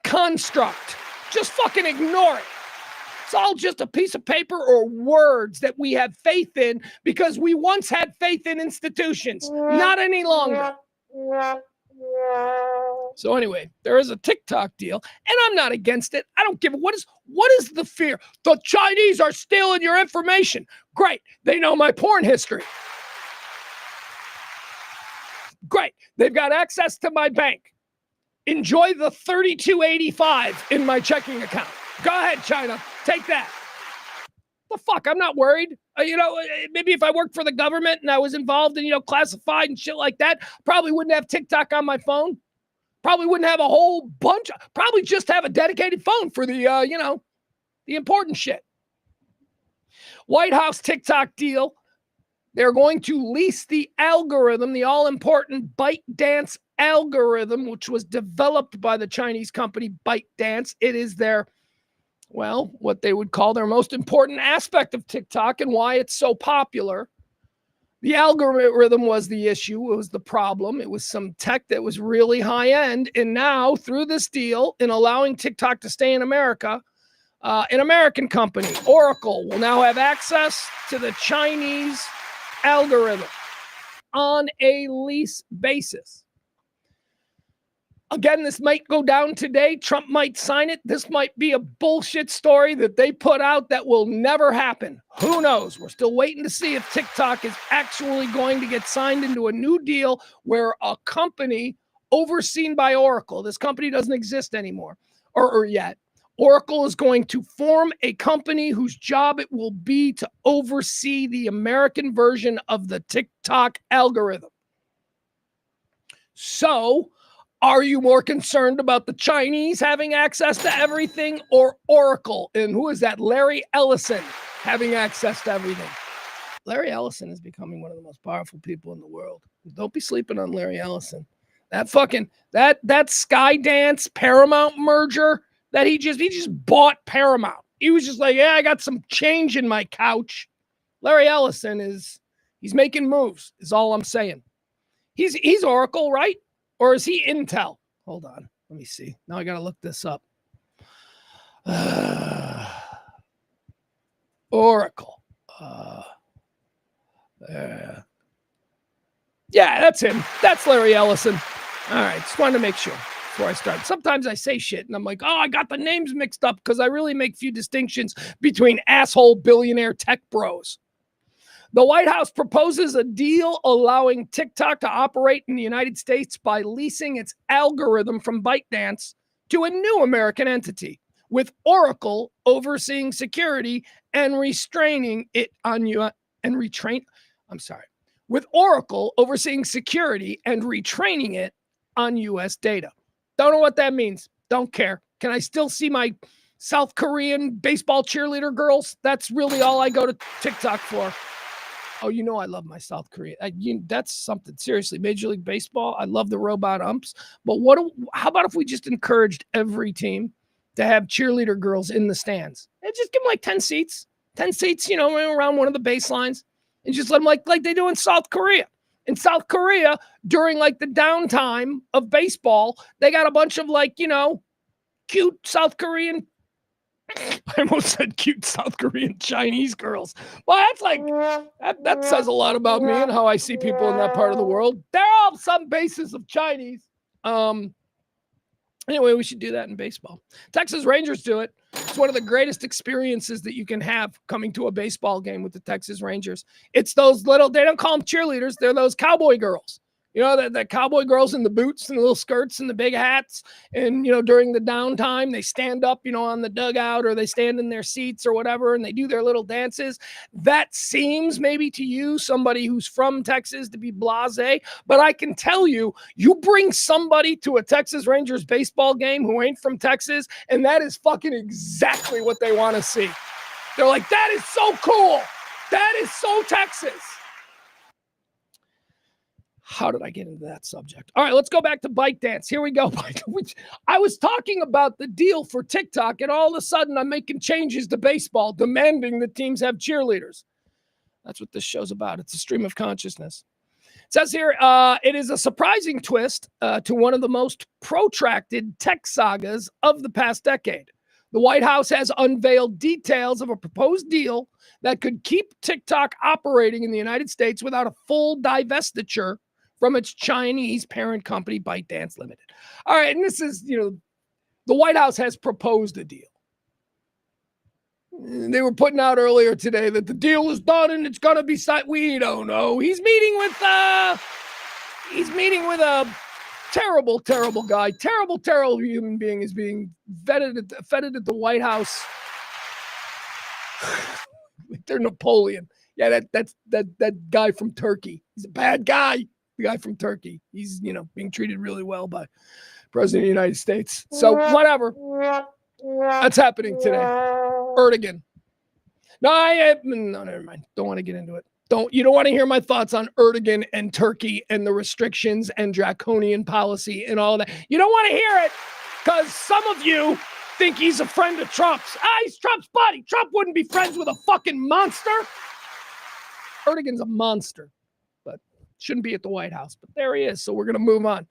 Construct. Just fucking ignore it. It's all just a piece of paper or words that we have faith in because we once had faith in institutions. Not any longer. So anyway, there is a TikTok deal, and I'm not against it. I don't give a what is the fear? The Chinese are stealing your information. Great. They know my porn history. Great. They've got access to my bank. Enjoy the $32.85 in my checking account. Go ahead, China. Take that. The fuck? I'm not worried. Maybe if I worked for the government and I was involved in, classified and shit like that, probably wouldn't have TikTok on my phone. Probably wouldn't have a whole bunch. Probably just have a dedicated phone for the, the important shit. White House TikTok deal. They're going to lease the algorithm, the all-important ByteDance algorithm, which was developed by the Chinese company ByteDance. It is what they would call their most important aspect of TikTok and why it's so popular. The algorithm was the issue. It was the problem. It was some tech that was really high end. And now through this deal in allowing TikTok to stay in America, an American company, Oracle, will now have access to the Chinese algorithm on a lease basis. Again, this might go down today. Trump might sign it. This might be a bullshit story that they put out that will never happen. Who knows? We're still waiting to see if TikTok is actually going to get signed into a new deal where a company overseen by Oracle, this company doesn't exist anymore or yet. Oracle is going to form a company whose job it will be to oversee the American version of the TikTok algorithm. So, are you more concerned about the Chinese having access to everything or Oracle? And who is that? Larry Ellison having access to everything. Larry Ellison is becoming one of the most powerful people in the world. Don't be sleeping on Larry Ellison. That Skydance Paramount merger that he just bought Paramount. He was just like, yeah, I got some change in my couch. Larry Ellison he's making moves, is all I'm saying. He's Oracle, right? Or is he Intel? Hold on. Let me see. Now I got to look this up. Oracle. Yeah, that's him. That's Larry Ellison. All right. Just wanted to make sure before I start. Sometimes I say shit and I'm like, oh, I got the names mixed up because I really make few distinctions between asshole billionaire tech bros. The White House proposes a deal allowing TikTok to operate in the United States by leasing its algorithm from ByteDance to a new American entity, with Oracle overseeing security and restraining it on with Oracle overseeing security and retraining it on U.S. data. Don't know what that means. Don't care. Can I still see my South Korean baseball cheerleader girls? That's really all I go to TikTok for. Oh, I love my South Korea. That's something. Seriously, Major League Baseball, I love the robot umps. But how about if we just encouraged every team to have cheerleader girls in the stands? And just give them like 10 seats. 10 seats, around one of the baselines. And just let them like they do in South Korea. In South Korea, during like the downtime of baseball, they got a bunch of cute South Korean I almost said cute South Korean Chinese girls. Well, that's that says a lot about me and how I see people in that part of the world. They're all some basis of Chinese. Anyway, we should do that in baseball. Texas Rangers do it. It's one of the greatest experiences that you can have coming to a baseball game with the Texas Rangers. It's those they don't call them cheerleaders. They're those cowboy girls. The cowboy girls in the boots and the little skirts and the big hats. And, during the downtime, they stand up, on the dugout or they stand in their seats or whatever, and they do their little dances. That seems maybe to you, somebody who's from Texas, to be blasé. But I can tell you, you bring somebody to a Texas Rangers baseball game who ain't from Texas, and that is fucking exactly what they want to see. They're like, that is so cool. That is so Texas. How did I get into that subject? All right, let's go back to ByteDance. Here we go. I was talking about the deal for TikTok, and all of a sudden I'm making changes to baseball, demanding that teams have cheerleaders. That's what this show's about. It's a stream of consciousness. It says here, it is a surprising twist to one of the most protracted tech sagas of the past decade. The White House has unveiled details of a proposed deal that could keep TikTok operating in the United States without a full divestiture from its Chinese parent company, ByteDance Limited. All right, and this is, the White House has proposed a deal. They were putting out earlier today that the deal is done and it's going to be signed. We don't know. He's meeting with a terrible, terrible guy. Terrible, terrible human being is being feted at the White House. They're Napoleon. Yeah, that guy from Turkey. He's a bad guy. The guy from Turkey. He's, being treated really well by President of the United States. So whatever. That's happening today. Erdogan. No, never mind. Don't want to get into it. You don't want to hear my thoughts on Erdogan and Turkey and the restrictions and draconian policy and all that. You don't want to hear it because some of you think he's a friend of Trump's. He's Trump's buddy. Trump wouldn't be friends with a fucking monster. Erdogan's a monster, but shouldn't be at the White House. But there he is. So we're going to move on.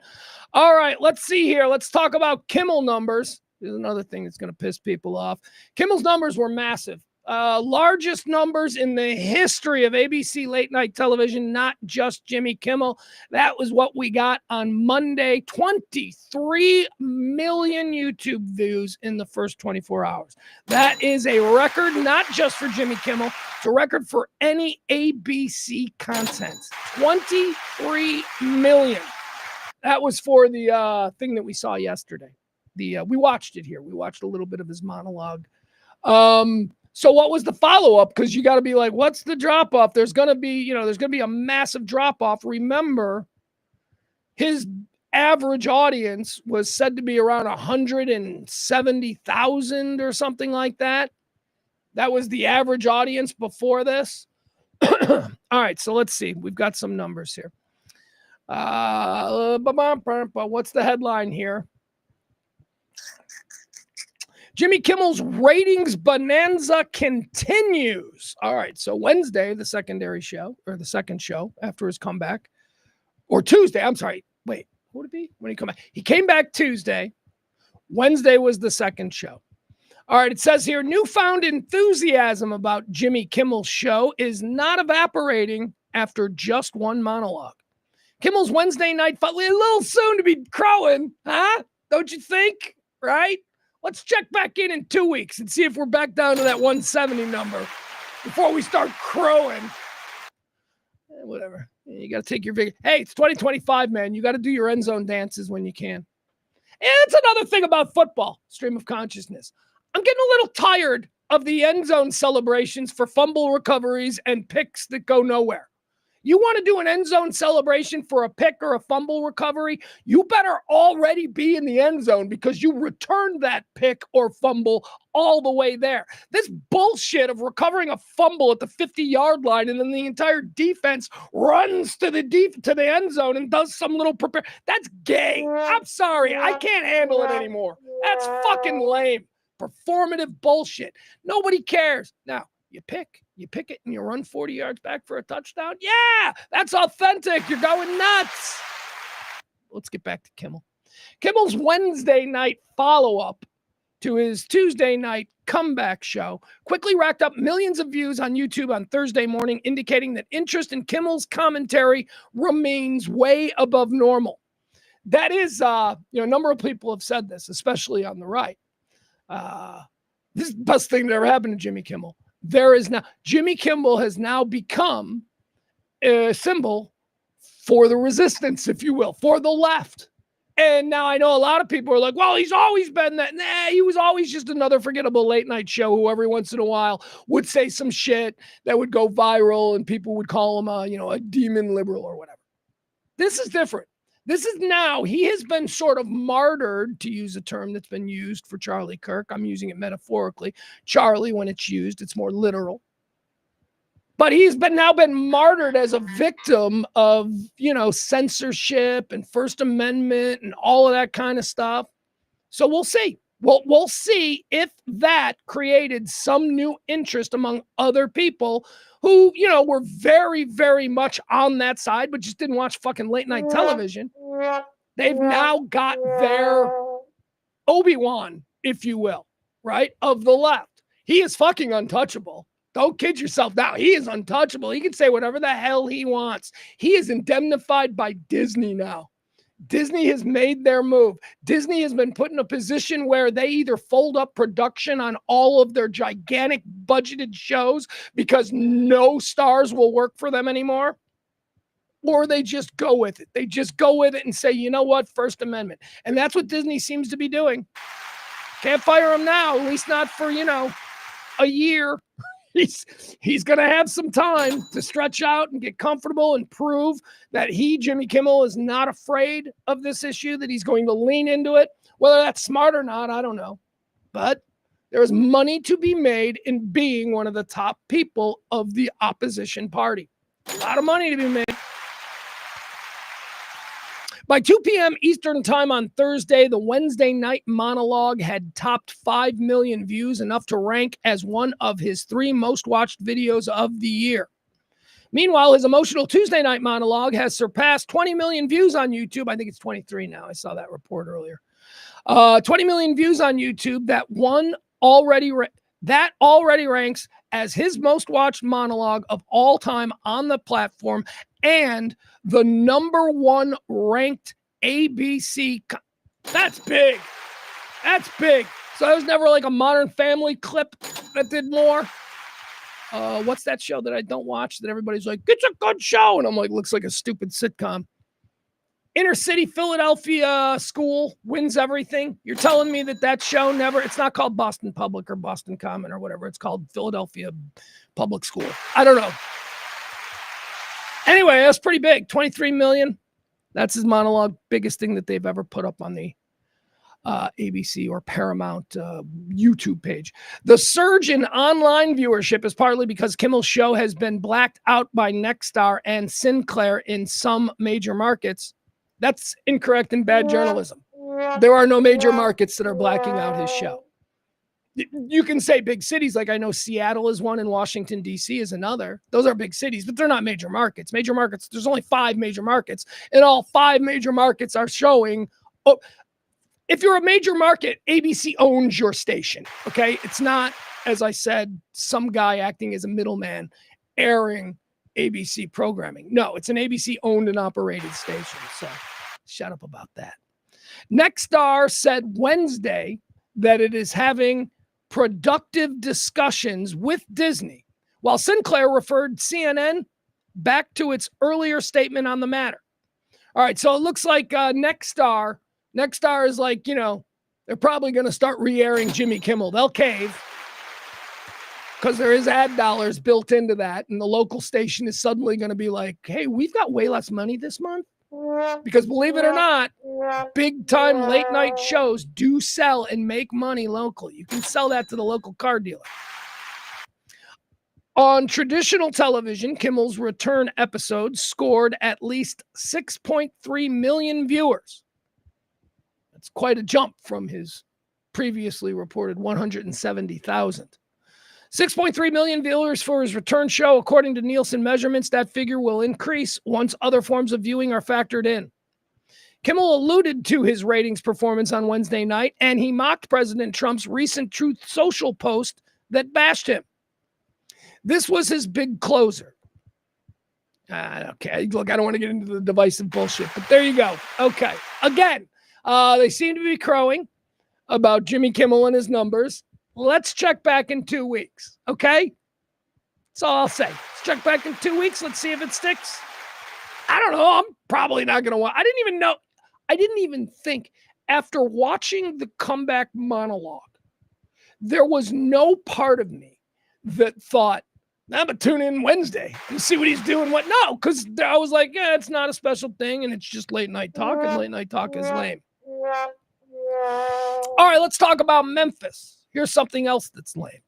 All right, let's see here. Let's talk about Kimmel numbers. There's another thing that's going to piss people off. Kimmel's numbers were massive. Largest numbers in the history of ABC late night television, not just Jimmy Kimmel. That was what we got on Monday. 23 million YouTube views in the first 24 hours. That is a record, not just for Jimmy Kimmel. It's a record for any ABC content. 23 million. That was for the thing that we saw yesterday. We watched it here. We watched a little bit of his monologue. So what was the follow-up? Because you got to be like, what's the drop-off? There's going to be a massive drop-off. Remember, his average audience was said to be around 170,000 or something like that. That was the average audience before this. All right, so let's see. We've got some numbers here. What's the headline here? Jimmy Kimmel's ratings bonanza continues. All right, so Wednesday, the second show after his comeback, or Tuesday, I'm sorry. Wait, what would it be? When he come back? He came back Tuesday. Wednesday was the second show. All right, it says here, newfound enthusiasm about Jimmy Kimmel's show is not evaporating after just one monologue. Kimmel's Wednesday night, a little soon to be crowing, huh? Don't you think? Right? Let's check back in 2 weeks and see if we're back down to that 170 number before we start crowing. Whatever. You got to take your big. Hey, it's 2025, man. You got to do your end zone dances when you can. And it's another thing about football, stream of consciousness. I'm getting a little tired of the end zone celebrations for fumble recoveries and picks that go nowhere. You want to do an end zone celebration for a pick or a fumble recovery, you better already be in the end zone because you returned that pick or fumble all the way there. This bullshit of recovering a fumble at the 50-yard line and then the entire defense runs to the end zone and does some little prepare. That's gay. I'm sorry. I can't handle it anymore. That's fucking lame. Performative bullshit. Nobody cares. Now, you pick it and you run 40 yards back for a touchdown. Yeah, that's authentic. You're going nuts. Let's get back to Kimmel. Kimmel's Wednesday night follow-up to his Tuesday night comeback show quickly racked up millions of views on YouTube on Thursday morning, indicating that interest in Kimmel's commentary remains way above normal. That is, a number of people have said this, especially on the right. This is the best thing that ever happened to Jimmy Kimmel. Jimmy Kimmel has now become a symbol for the resistance, if you will, for the left. And now I know a lot of people are like, well, he's always been that. Nah, he was always just another forgettable late night show who every once in a while would say some shit that would go viral and people would call him a demon liberal or whatever. This is different. This is now, he has been sort of martyred, to use a term that's been used for Charlie Kirk. I'm using it metaphorically. Charlie, when it's used, it's more literal. But he's now been martyred as a victim of, censorship and First Amendment and all of that kind of stuff. So we'll see. We'll see if that created some new interest among other people who, were very, very much on that side, but just didn't watch fucking late night television. They've now got their Obi-Wan, if you will, right, of the left. He is fucking untouchable. Don't kid yourself now. He is untouchable. He can say whatever the hell he wants. He is indemnified by Disney now. Disney has made their move. Disney has been put in a position where they either fold up production on all of their gigantic budgeted shows because no stars will work for them anymore, or they just go with it. They just go with it and say, you know what, First Amendment. And that's what Disney seems to be doing. Can't fire him now, at least not for, a year. He's going to have some time to stretch out and get comfortable and prove that Jimmy Kimmel, is not afraid of this issue, that he's going to lean into it. Whether that's smart or not, I don't know. But there is money to be made in being one of the top people of the opposition party. A lot of money to be made. By 2 p.m. Eastern time on Thursday, the Wednesday night monologue had topped 5 million views, enough to rank as one of his 3 most watched videos of the year. Meanwhile, his emotional Tuesday night monologue has surpassed 20 million views on YouTube. I think it's 23 now. I saw that report earlier. 20 million views on YouTube. That already ranks as his most watched monologue of all time on the platform, and the number 1 ranked ABC. That's big. That's big. So there was never like a Modern Family clip that did more. What's that show that I don't watch that everybody's like, it's a good show? And I'm like, looks like a stupid sitcom. Inner City Philadelphia School Wins Everything. You're telling me that show never, it's not called Boston Public or Boston Common or whatever. It's called Philadelphia Public School. I don't know. Anyway, that's pretty big. 23 million. That's his monologue. Biggest thing that they've ever put up on the ABC or Paramount YouTube page. The surge in online viewership is partly because Kimmel's show has been blacked out by Nexstar and Sinclair in some major markets. That's incorrect and bad journalism. There are no major markets that are blacking out his show. You can say big cities, like I know Seattle is one and Washington, D.C. is another. Those are big cities, but they're not major markets. Major markets, there's only 5 major markets, and all 5 major markets are showing. Oh, if you're a major market, ABC owns your station, okay? It's not, as I said, some guy acting as a middleman airing ABC programming. No, it's an ABC owned and operated station. So shut up about that. Nexstar said Wednesday that it is having productive discussions with Disney, while Sinclair referred CNN back to its earlier statement on the matter. All right, so it looks like Nexstar is like, they're probably going to start re-airing Jimmy Kimmel. They'll cave because there is ad dollars built into that, and the local station is suddenly going to be like, hey, we've got way less money this month. Because believe it or not, big-time late-night shows do sell and make money locally. You can sell that to the local car dealer. On traditional television, Kimmel's return episodes scored at least 6.3 million viewers. That's quite a jump from his previously reported 170,000. 6.3 million viewers for his return show. According to Nielsen measurements, that figure will increase once other forms of viewing are factored in. Kimmel alluded to his ratings performance on Wednesday night, and he mocked President Trump's recent Truth Social post that bashed him. This was his big closer. Okay, look, I don't want to get into the divisive bullshit, but there you go. Okay, again, they seem to be crowing about Jimmy Kimmel and his numbers. Let's check back in 2 weeks, okay? That's all I'll say. Let's check back in 2 weeks. Let's see if it sticks. I don't know. I'm probably not going to watch. I didn't even think, after watching the comeback monologue, there was no part of me that thought, I'm going to tune in Wednesday and see what he's doing. No, because I was like, yeah, it's not a special thing, and it's just late night talk, and late night talk is lame. All right, let's talk about Memphis. Here's something else that's lame.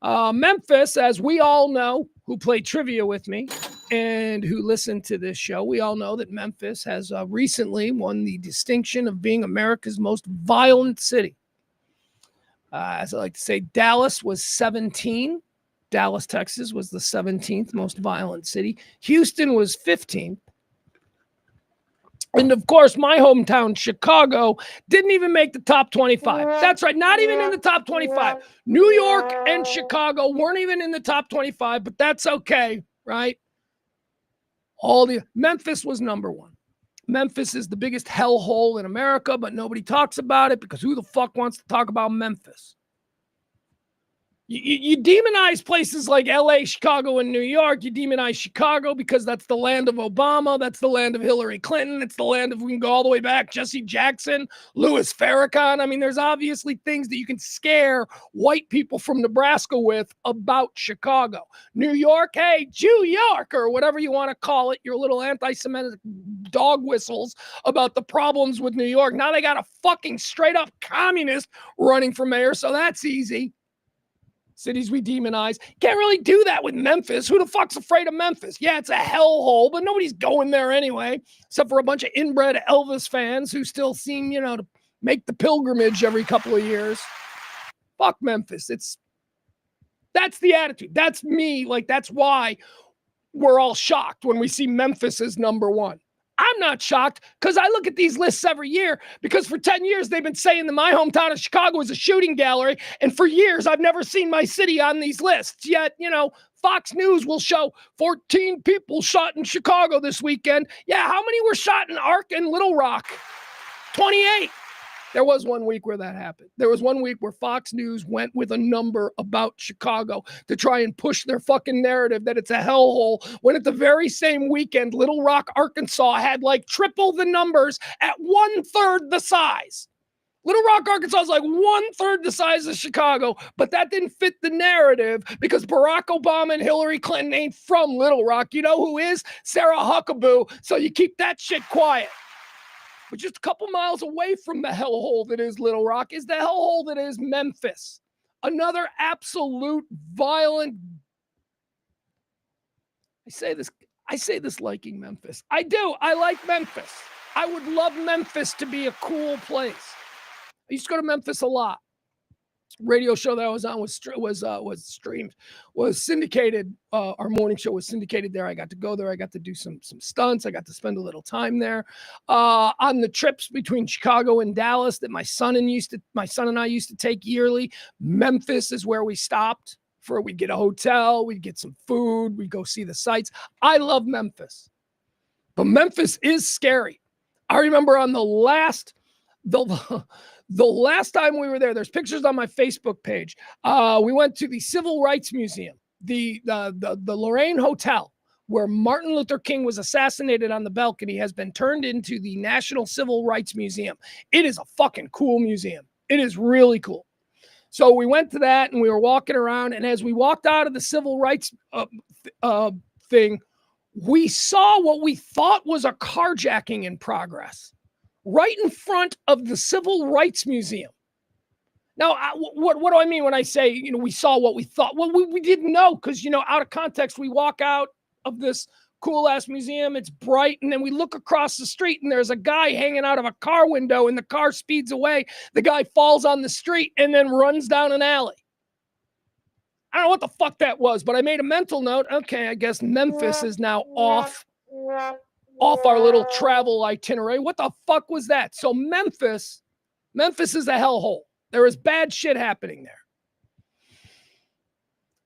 Memphis, as we all know, who play trivia with me and who listen to this show, we all know that Memphis has recently won the distinction of being America's most violent city. As I like to say, Dallas was 17. Dallas, Texas was the 17th most violent city. Houston was 15th. And of course, my hometown, Chicago, didn't even make the top 25. That's right, not even in the top 25. New York and Chicago weren't even in the top 25, but that's okay, right? Memphis was number one. Memphis is the biggest hellhole in America, but nobody talks about it because who the fuck wants to talk about Memphis? You demonize places like LA, Chicago, and New York. You demonize Chicago because that's the land of Obama. That's the land of Hillary Clinton. It's the land of, we can go all the way back, Jesse Jackson, Louis Farrakhan. I mean, there's obviously things that you can scare white people from Nebraska with about Chicago. New York, hey, Jew York, or whatever you want to call it, your little anti-Semitic dog whistles about the problems with New York. Now they got a fucking straight up communist running for mayor, so that's easy. Cities we demonize. Can't really do that with Memphis. Who the fuck's afraid of Memphis? Yeah, it's a hellhole, but nobody's going there anyway, except for a bunch of inbred Elvis fans who still seem, to make the pilgrimage every couple of years. Fuck Memphis. That's the attitude. That's me. That's why we're all shocked when we see Memphis as number one. I'm not shocked because I look at these lists every year because for 10 years they've been saying that my hometown of Chicago is a shooting gallery. And for years, I've never seen my city on these lists. Yet, Fox News will show 14 people shot in Chicago this weekend. Yeah, how many were shot in Ark and Little Rock? 28. There was one week where that happened. There was one week where Fox News went with a number about Chicago to try and push their fucking narrative that it's a hellhole, when at the very same weekend, Little Rock, Arkansas had triple the numbers at 1/3 the size. Little Rock, Arkansas is 1/3 the size of Chicago, but that didn't fit the narrative because Barack Obama and Hillary Clinton ain't from Little Rock. You know who is? Sarah Huckabee. So you keep that shit quiet. But just a couple miles away from the hellhole that is Little Rock is the hellhole that is Memphis. Another absolute violent. I say this liking Memphis. I do. I like Memphis. I would love Memphis to be a cool place. I used to go to Memphis a lot. Radio show that I was on was syndicated. Our morning show was syndicated there. I got to go there. I got to do some stunts. I got to spend a little time there. On the trips between Chicago and Dallas that my son and I used to take yearly. Memphis is where we stopped we'd get a hotel, we'd get some food, we'd go see the sights. I love Memphis, but Memphis is scary. I remember on the last time we were there, there's pictures on my Facebook page. We went to the Civil Rights Museum, the Lorraine Hotel, where Martin Luther King was assassinated on the balcony, has been turned into the National Civil Rights Museum. It is a fucking cool museum. It is really cool. So we went to that and we were walking around. And as we walked out of the civil rights thing, we saw what we thought was a carjacking in progress right in front of the Civil Rights Museum. Now, what do I mean when I say, we saw what we thought? Well, we didn't know because, out of context, we walk out of this cool-ass museum. It's bright, and then we look across the street, and there's a guy hanging out of a car window, and the car speeds away. The guy falls on the street and then runs down an alley. I don't know what the fuck that was, but I made a mental note. Okay, I guess Memphis is now off our little travel itinerary. What the fuck was that? So Memphis is a hellhole. There is bad shit happening there.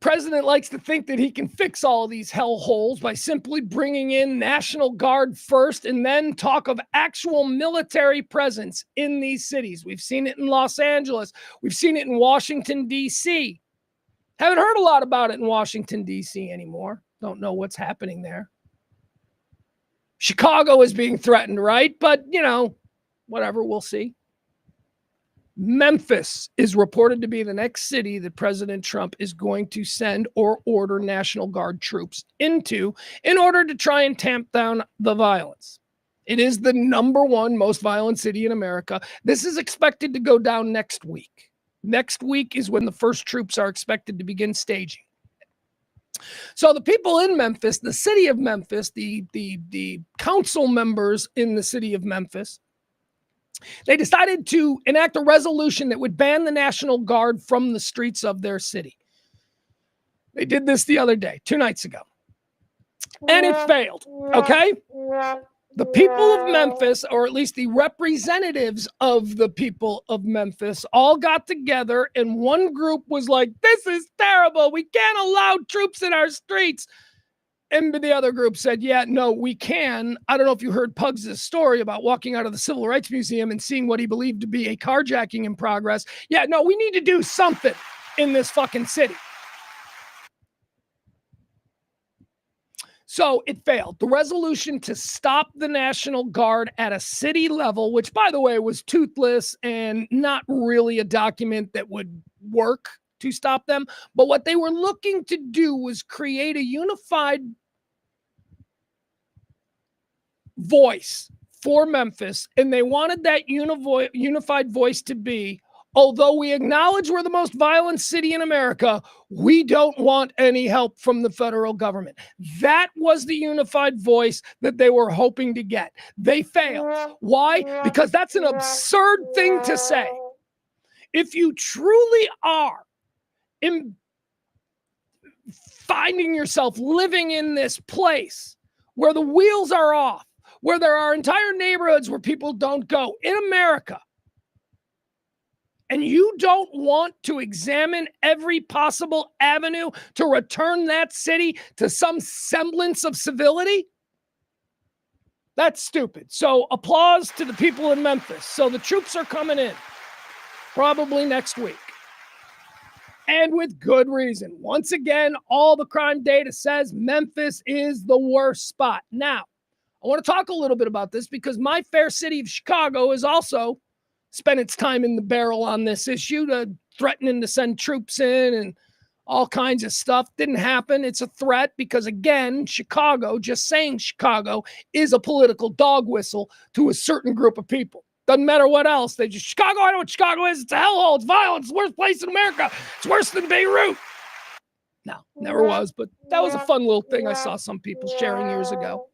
President likes to think that he can fix all of these hellholes by simply bringing in National Guard first and then talk of actual military presence in these cities. We've seen it in Los Angeles. We've seen it in Washington, D.C. Haven't heard a lot about it in Washington, D.C. anymore. Don't know what's happening there. Chicago is being threatened, right? But, whatever, we'll see. Memphis is reported to be the next city that President Trump is going to send or order National Guard troops into in order to try and tamp down the violence. It is the number one most violent city in America. This is expected to go down next week. Next week is when the first troops are expected to begin staging. So the people in Memphis, the city of Memphis, the council members in the city of Memphis, they decided to enact a resolution that would ban the National Guard from the streets of their city. They did this the other day, 2 nights ago. And it failed, okay? The people of Memphis, or at least the representatives of the people of Memphis, all got together, and one group was like, this is terrible. We can't allow troops in our streets. And the other group said, yeah, no, we can. I don't know if you heard Pugs' story about walking out of the Civil Rights Museum and seeing what he believed to be a carjacking in progress. Yeah, no, we need to do something in this fucking city. So it failed. The resolution to stop the National Guard at a city level, which, by the way, was toothless and not really a document that would work to stop them. But what they were looking to do was create a unified voice for Memphis. And they wanted that unified voice to be, although we acknowledge we're the most violent city in America, we don't want any help from the federal government. That was the unified voice that they were hoping to get. They failed. Why? Because that's an absurd thing to say. If you truly are finding yourself living in this place where the wheels are off, where there are entire neighborhoods where people don't go in America, and you don't want to examine every possible avenue to return that city to some semblance of civility, that's stupid. So applause to the people in Memphis. So the troops are coming in probably next week. And with good reason. Once again, all the crime data says Memphis is the worst spot. Now, I want to talk a little bit about this because my fair city of Chicago has also spent its time in the barrel on this issue, threatening to send troops in and all kinds of stuff. Didn't happen. It's a threat because, again, Chicago, just saying Chicago, is a political dog whistle to a certain group of people. Doesn't matter what else. They just, Chicago, I know what Chicago is. It's a hellhole. It's violent. It's the worst place in America. It's worse than Beirut. No, never was, but that was a fun little thing I saw some people sharing years ago.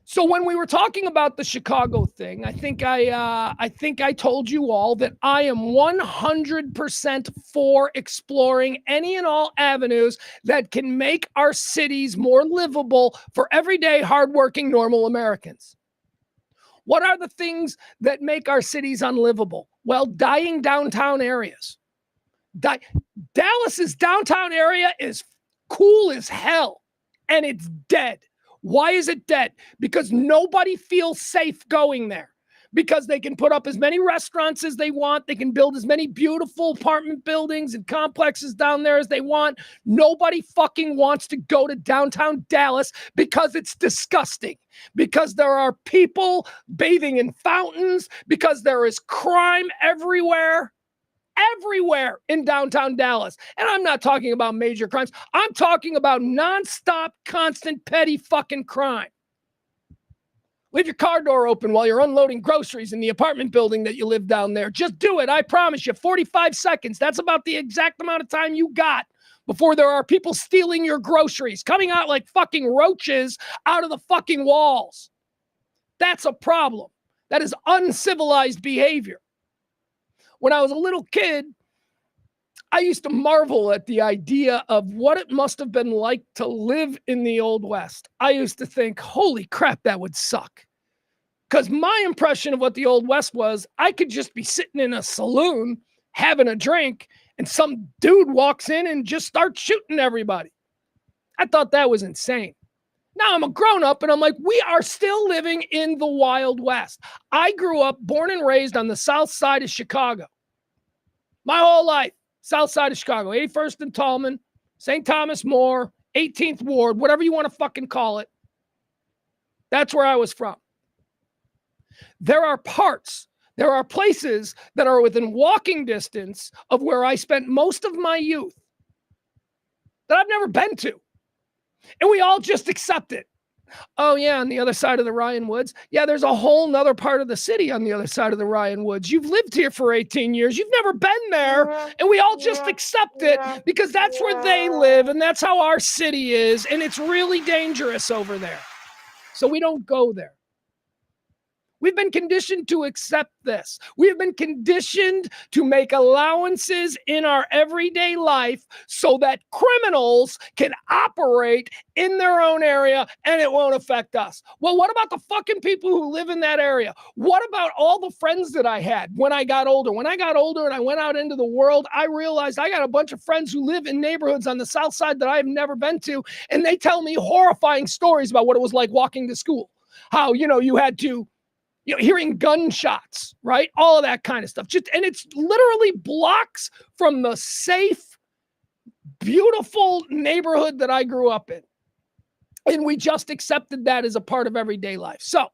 So when we were talking about the Chicago thing, I think I told you all that I am 100% for exploring any and all avenues that can make our cities more livable for everyday, hardworking, normal Americans. What are the things that make our cities unlivable? Well, dying downtown areas. Dallas's downtown area is cool as hell, and it's dead. Why is it dead? Because nobody feels safe going there. Because they can put up as many restaurants as they want. They can build as many beautiful apartment buildings and complexes down there as they want. Nobody fucking wants to go to downtown Dallas because it's disgusting. Because there are people bathing in fountains. Because there is crime everywhere in downtown Dallas. And I'm not talking about major crimes. I'm talking about nonstop, constant, petty fucking crime. Leave your car door open while you're unloading groceries in the apartment building that you live down there. Just do it. I promise you, 45 seconds. That's about the exact amount of time you got before there are people stealing your groceries, coming out like fucking roaches out of the fucking walls. That's a problem. That is uncivilized behavior. When I was a little kid, I used to marvel at the idea of what it must have been like to live in the Old West. I used to think, holy crap, that would suck. Because my impression of what the Old West was, I could just be sitting in a saloon having a drink and some dude walks in and just starts shooting everybody. I thought that was insane. Now I'm a grown up and I'm like, we are still living in the Wild West. I grew up, born and raised on the south side of Chicago. My whole life, south side of Chicago, 81st and Tallman, St. Thomas More, 18th Ward, whatever you want to fucking call it. That's where I was from. There are places that are within walking distance of where I spent most of my youth that I've never been to. And we all just accept it. Oh, yeah, on the other side of the Ryan Woods. Yeah, there's a whole nother part of the city on the other side of the Ryan Woods. You've lived here for 18 years. You've never been there. And we all just accept it because that's where they live and that's how our city is. And it's really dangerous over there. So we don't go there. We've been conditioned to accept this. We've been conditioned to make allowances in our everyday life so that criminals can operate in their own area and it won't affect us. Well, what about the fucking people who live in that area? What about all the friends that I had when I got older? When I got older and I went out into the world, I realized I got a bunch of friends who live in neighborhoods on the south side that I've never been to, and they tell me horrifying stories about what it was like walking to school. How, you had to hearing gunshots, right? All of that kind of stuff. And it's literally blocks from the safe, beautiful neighborhood that I grew up in. And we just accepted that as a part of everyday life. So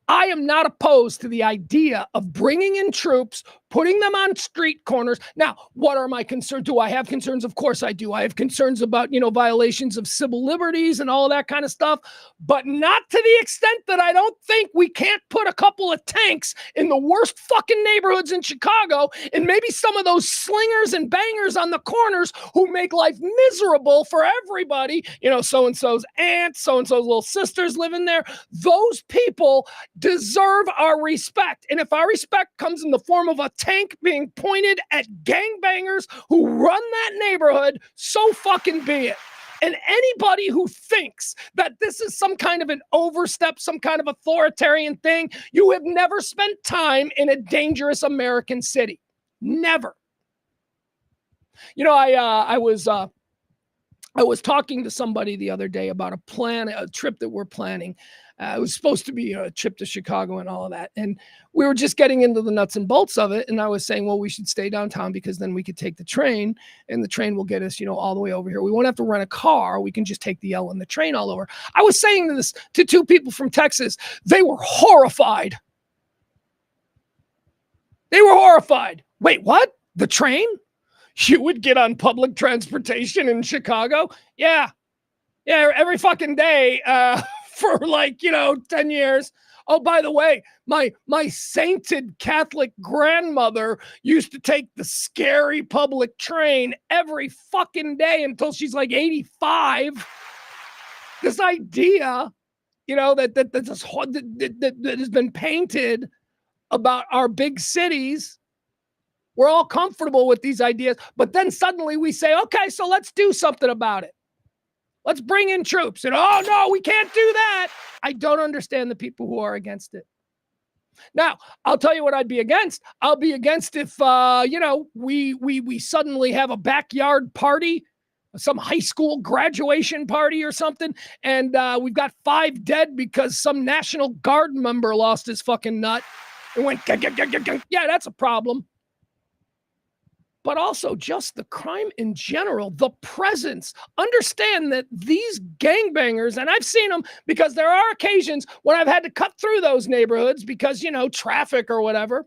I am not opposed to the idea of bringing in troops, putting them on street corners. Now, what are my concerns? Do I have concerns? Of course I do. I have concerns about, violations of civil liberties and all of that kind of stuff, but not to the extent that I don't think we can't put a couple of tanks in the worst fucking neighborhoods in Chicago and maybe some of those slingers and bangers on the corners who make life miserable for everybody. So-and-so's aunts, so-and-so's little sisters living there. Those people deserve our respect. And if our respect comes in the form of a tank being pointed at gangbangers who run that neighborhood, so fucking be it. And anybody who thinks that this is some kind of an overstep, some kind of authoritarian thing, you have never spent time in a dangerous American city. Never. I was talking to somebody the other day about a trip that we're planning. It was supposed to be a trip to Chicago and all of that. And we were just getting into the nuts and bolts of it. And I was saying, well, we should stay downtown because then we could take the train and the train will get us, all the way over here. We won't have to rent a car. We can just take the L and the train all over. I was saying this to two people from Texas. They were horrified. Wait, what? The train? You would get on public transportation in Chicago? Yeah, every fucking day for 10 years. Oh, by the way, my sainted Catholic grandmother used to take the scary public train every fucking day until she's like 85. This idea, that has been painted about our big cities. We're all comfortable with these ideas, but then suddenly we say, okay, so let's do something about it. Let's bring in troops. And, oh, no, we can't do that. I don't understand the people who are against it. Now, I'll tell you what I'd be against. I'll be against if, we suddenly have a backyard party, some high school graduation party or something, and we've got 5 dead because some National Guard member lost his fucking nut and went, yeah, that's a problem. But also just the crime in general, the presence. Understand that these gangbangers, and I've seen them because there are occasions when I've had to cut through those neighborhoods because, traffic or whatever.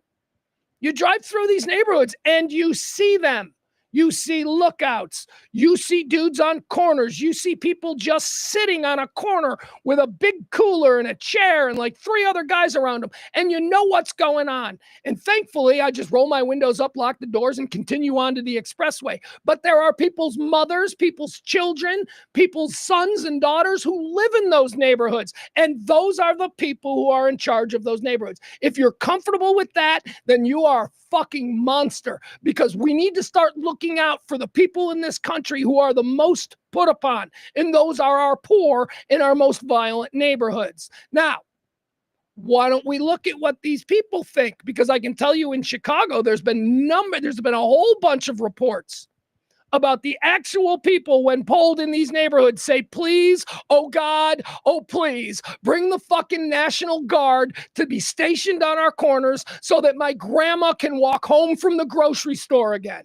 You drive through these neighborhoods and you see them. You see lookouts. You see dudes on corners. You see people just sitting on a corner with a big cooler and a chair and like 3 other guys around them. And you know what's going on. And thankfully, I just roll my windows up, lock the doors, and continue on to the expressway. But there are people's mothers, people's children, people's sons and daughters who live in those neighborhoods. And those are the people who are in charge of those neighborhoods. If you're comfortable with that, then you are a fucking monster, because we need to start looking out for the people in this country who are the most put upon, and those are our poor in our most violent neighborhoods. Now, why don't we look at what these people think? Because I can tell you in Chicago, there's been a whole bunch of reports about the actual people when polled in these neighborhoods say, please, oh God, oh please, bring the fucking National Guard to be stationed on our corners so that my grandma can walk home from the grocery store again.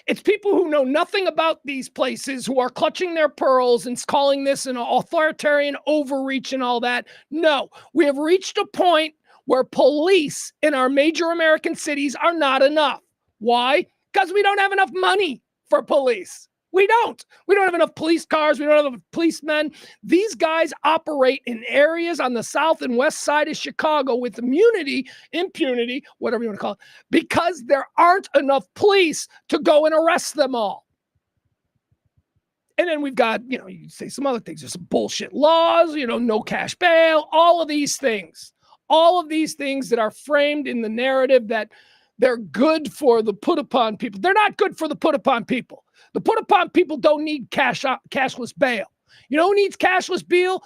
It's people who know nothing about these places who are clutching their pearls and calling this an authoritarian overreach and all that. No, we have reached a point where police in our major American cities are not enough. Why? Because we don't have enough money for police. We don't. We don't have enough police cars. We don't have enough policemen. These guys operate in areas on the south and west side of Chicago with impunity, whatever you want to call it, because there aren't enough police to go and arrest them all. And then we've got, you say some other things. There's some bullshit laws, no cash bail, all of these things. All of these things that are framed in the narrative that they're good for the put upon people. They're not good for the put upon people. The put upon people don't need cashless bail. You know who needs cashless bail?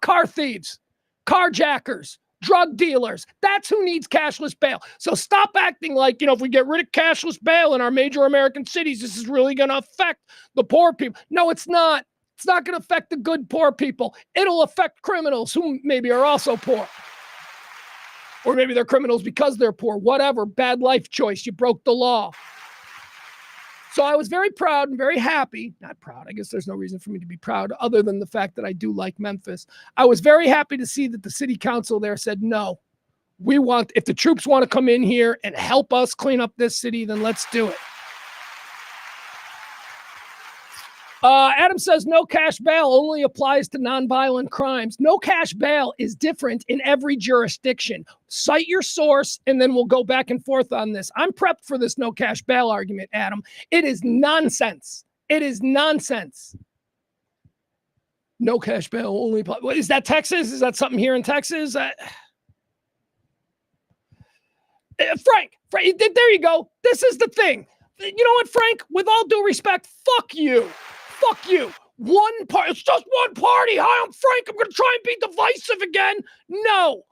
Car thieves, carjackers, drug dealers. That's who needs cashless bail. So stop acting like, if we get rid of cashless bail in our major American cities, this is really going to affect the poor people. No, it's not. It's not going to affect the good poor people. It'll affect criminals who maybe are also poor. Or maybe they're criminals because they're poor. Whatever. Bad life choice. You broke the law. So I was very proud and very happy. Not proud. I guess there's no reason for me to be proud other than the fact that I do like Memphis. I was very happy to see that the city council there said, no, if the troops want to come in here and help us clean up this city, then let's do it. Adam says no cash bail only applies to nonviolent crimes. No cash bail is different in every jurisdiction. Cite your source, and then we'll go back and forth on this. I'm prepped for this no cash bail argument, Adam. It is nonsense. It is nonsense. No cash bail only applies. What, is that Texas? Is that something here in Texas? Frank, there you go. This is the thing. You know what, Frank? With all due respect, fuck you. Fuck you. One party. It's just one party. Hi, I'm Frank. I'm going to try and be divisive again. No.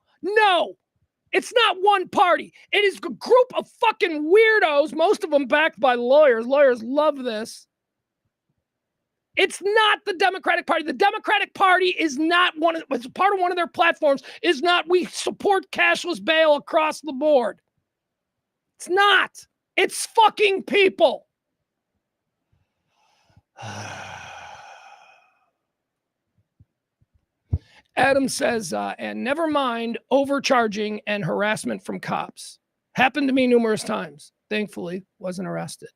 It's not one party. It is a group of fucking weirdos, most of them backed by lawyers. Lawyers love this. It's not the Democratic Party. The Democratic Party is not it's part of one of their platforms is not we support cashless bail across the board. It's not. It's fucking people. Adam says, and never mind overcharging and harassment from cops. Happened to me numerous times. Thankfully, wasn't arrested.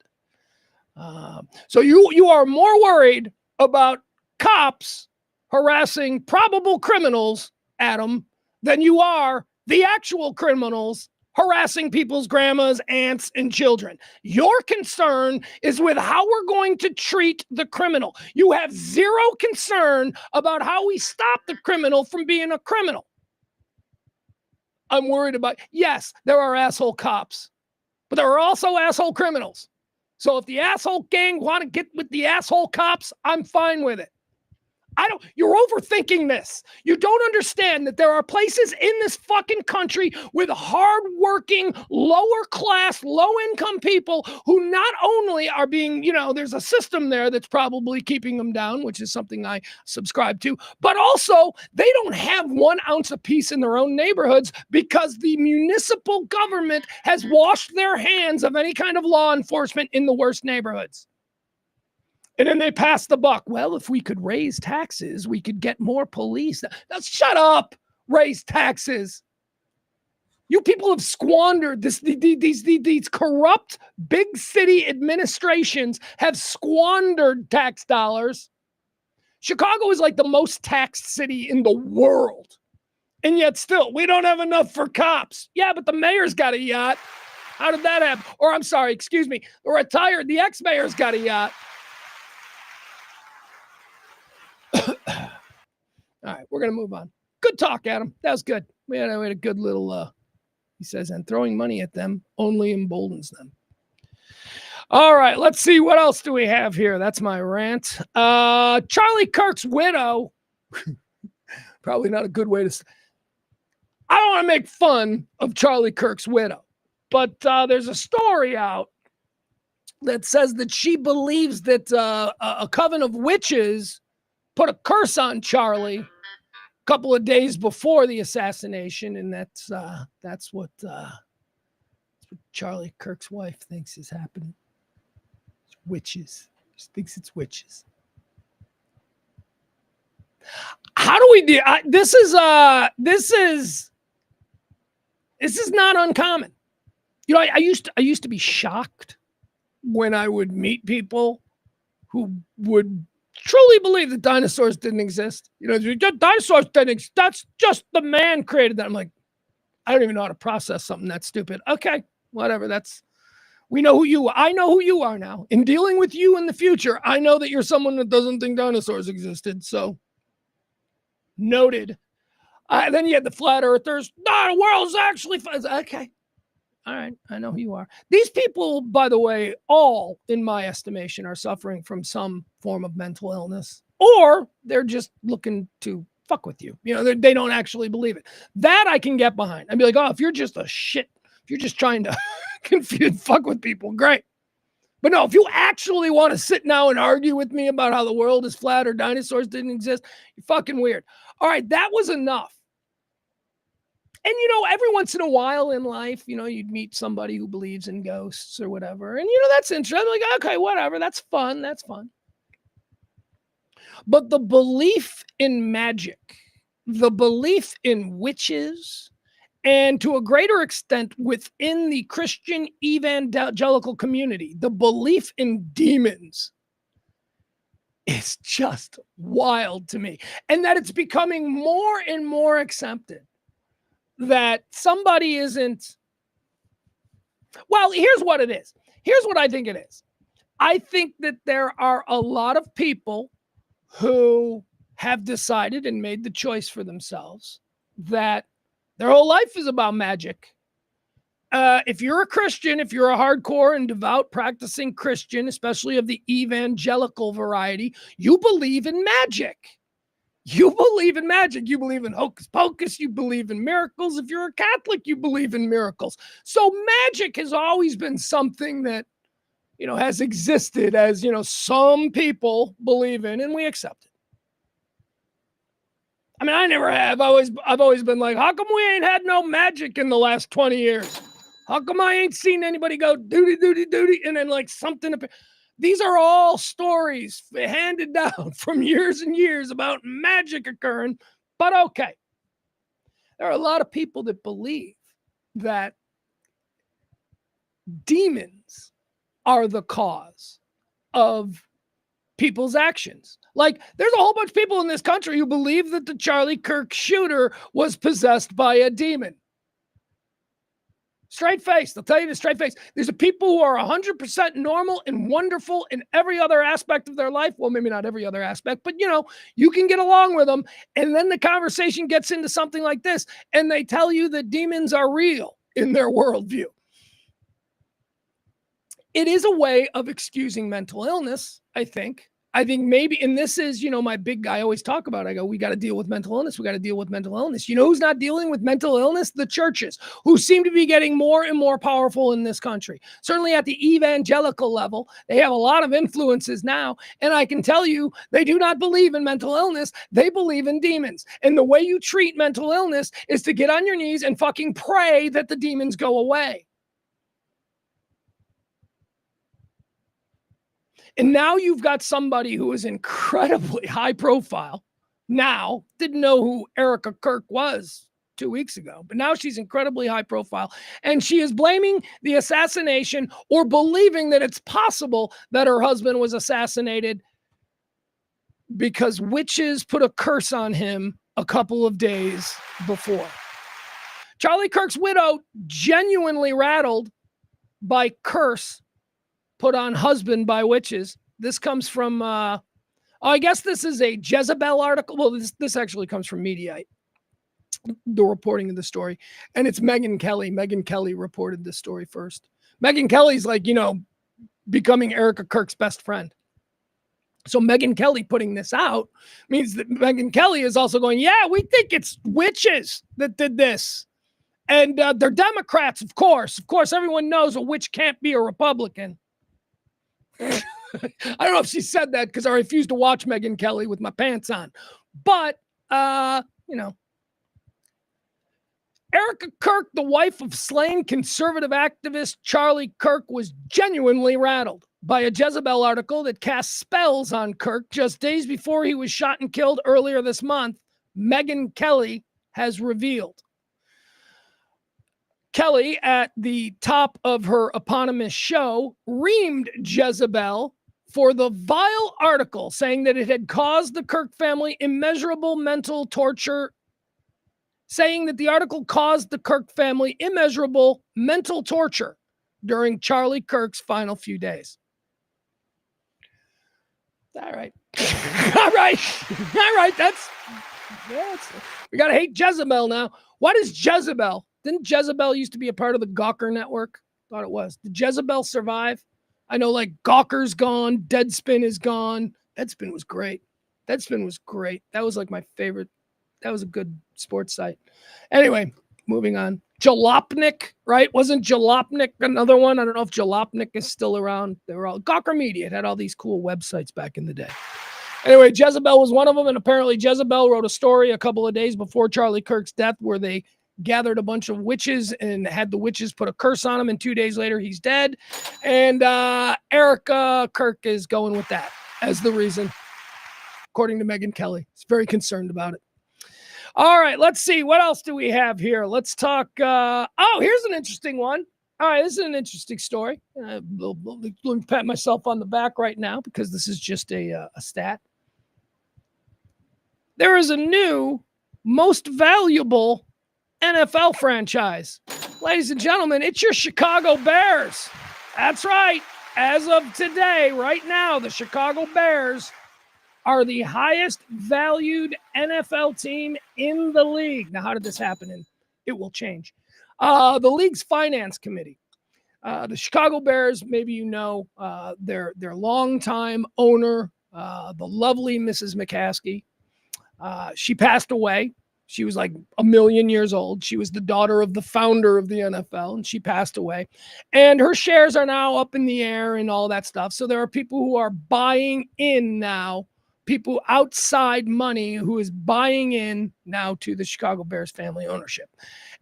So you are more worried about cops harassing probable criminals, Adam, than you are the actual criminals harassing people's grandmas, aunts, and children. Your concern is with how we're going to treat the criminal. You have zero concern about how we stop the criminal from being a criminal. I'm worried about, yes, there are asshole cops, but there are also asshole criminals. So if the asshole gang want to get with the asshole cops, I'm fine with it. You're overthinking this. You don't understand that there are places in this fucking country with hardworking, lower class, low income people who not only are being, there's a system there that's probably keeping them down, which is something I subscribe to, but also they don't have 1 ounce of peace in their own neighborhoods because the municipal government has washed their hands of any kind of law enforcement in the worst neighborhoods. And then they pass the buck. Well, if we could raise taxes, we could get more police. Now, shut up. Raise taxes. You people have squandered this. These corrupt big city administrations have squandered tax dollars. Chicago is like the most taxed city in the world. And yet still, we don't have enough for cops. Yeah, but the mayor's got a yacht. How did that happen? Or I'm sorry, excuse me. The ex-mayor's got a yacht. All right, we're going to move on. Good talk, Adam. That was good. We had a good little, he says, and throwing money at them only emboldens them. All right, let's see. What else do we have here? That's my rant. Charlie Kirk's widow. Probably not a good way to... I don't want to make fun of Charlie Kirk's widow, but there's a story out that says that she believes that a coven of witches put a curse on Charlie a couple of days before the assassination, and that's what Charlie Kirk's wife thinks is happening. It's witches. She thinks it's witches. How do we do? This is not uncommon. I used to be shocked when I would meet people who would truly believe that dinosaurs didn't exist. Dinosaurs didn't exist. That's just the man created that. I'm like, I don't even know how to process something that stupid. Okay, whatever. We know who you are. I know who you are now. In dealing with you in the future, I know that you're someone that doesn't think dinosaurs existed. So, noted. Then you had the flat earthers. No, the world's actually okay. All right, I know who you are. These people, by the way, all, in my estimation, are suffering from some form of mental illness, or they're just looking to fuck with you. They don't actually believe it. That I can get behind. I'd be like, oh, if you're just if you're just trying to confuse, fuck with people, great. But no, if you actually want to sit now and argue with me about how the world is flat or dinosaurs didn't exist, you're fucking weird. All right, that was enough. And, every once in a while in life, you'd meet somebody who believes in ghosts or whatever. And, that's interesting. I'm like, okay, whatever. That's fun. That's fun. But the belief in magic, the belief in witches, and to a greater extent within the Christian evangelical community, the belief in demons is just wild to me. And that it's becoming more and more accepted. That somebody isn't, well, here's what it is. Here's what I think it is. I think that there are a lot of people who have decided and made the choice for themselves that their whole life is about magic. If you're a Christian, if you're a hardcore and devout practicing Christian, especially of the evangelical variety, you believe in magic. You believe in magic. You believe in hocus pocus. You believe in miracles. If you're a Catholic, you believe in miracles. So magic has always been something that, has existed as, some people believe in, and we accept it. I mean, I never have. I've always been like, how come we ain't had no magic in the last 20 years? How come I ain't seen anybody go doody, and then like something? These are all stories handed down from years and years about magic occurring. But okay, there are a lot of people that believe that demons are the cause of people's actions. Like, there's a whole bunch of people in this country who believe that the Charlie Kirk shooter was possessed by a demon. Straight face. They'll tell you to straight face. There's people who are 100% normal and wonderful in every other aspect of their life. Well, maybe not every other aspect, but you can get along with them. And then the conversation gets into something like this, and they tell you that demons are real in their worldview. It is a way of excusing mental illness, I think. I think maybe, and this is, my big guy I always talk about. I go, we got to deal with mental illness. We got to deal with mental illness. Who's not dealing with mental illness? The churches, who seem to be getting more and more powerful in this country. Certainly at the evangelical level, they have a lot of influences now. And I can tell you, they do not believe in mental illness. They believe in demons. And the way you treat mental illness is to get on your knees and fucking pray that the demons go away. And now you've got somebody who is incredibly high profile. Now, didn't know who Erica Kirk was 2 weeks ago, but now she's incredibly high profile. And she is blaming the assassination, or believing that it's possible that her husband was assassinated, because witches put a curse on him a couple of days before. Charlie Kirk's widow genuinely rattled by curse put on husband by witches. This comes from, I guess this is a Jezebel article. Well, this actually comes from Mediaite, the reporting of the story. And it's Megyn Kelly. Megyn Kelly reported this story first. Megyn Kelly's like, becoming Erica Kirk's best friend. So Megyn Kelly putting this out means that Megyn Kelly is also going, yeah, we think it's witches that did this. And they're Democrats, of course. Of course, everyone knows a witch can't be a Republican. I don't know if she said that because I refuse to watch Megyn Kelly with my pants on. But, Erica Kirk, the wife of slain conservative activist Charlie Kirk, was genuinely rattled by a Jezebel article that cast spells on Kirk just days before he was shot and killed earlier this month, Megyn Kelly has revealed. Kelly, at the top of her eponymous show, reamed Jezebel for the vile article saying that it had caused the Kirk family immeasurable mental torture, saying that the article caused the Kirk family immeasurable mental torture during Charlie Kirk's final few days. All right. All right. All right. That's we got to hate Jezebel now. What is Jezebel? Didn't Jezebel used to be a part of the Gawker network? Thought it was. Did Jezebel survive? I know like Gawker's gone. Deadspin is gone. Deadspin was great. Deadspin was great. That was like my favorite. That was a good sports site. Anyway, moving on. Jalopnik, right? Wasn't Jalopnik another one? I don't know if Jalopnik is still around. They were all Gawker Media. It had all these cool websites back in the day. Anyway, Jezebel was one of them, and apparently Jezebel wrote a story a couple of days before Charlie Kirk's death where they gathered a bunch of witches and had the witches put a curse on him, and 2 days later he's dead. And Erica Kirk is going with that as the reason, according to Megyn Kelly. He's very concerned about it. All right, let's see. What else do we have here? Let's talk. Here's an interesting one. All right, this is an interesting story. Let me pat myself on the back right now because this is just a stat. There is a new most valuable NFL franchise. Ladies and gentlemen, it's your Chicago Bears. That's right. As of today, right now, the Chicago Bears are the highest valued NFL team in the league. Now, how did this happen? And it will change. The league's finance committee. The Chicago Bears, maybe you know, their longtime owner, the lovely Mrs. McCaskey. She passed away. She was like 1,000,000 years old. She was the daughter of the founder of the NFL, and she passed away. And her shares are now up in the air and all that stuff. So there are people who are buying in now, people outside money who is buying in now to the Chicago Bears family ownership.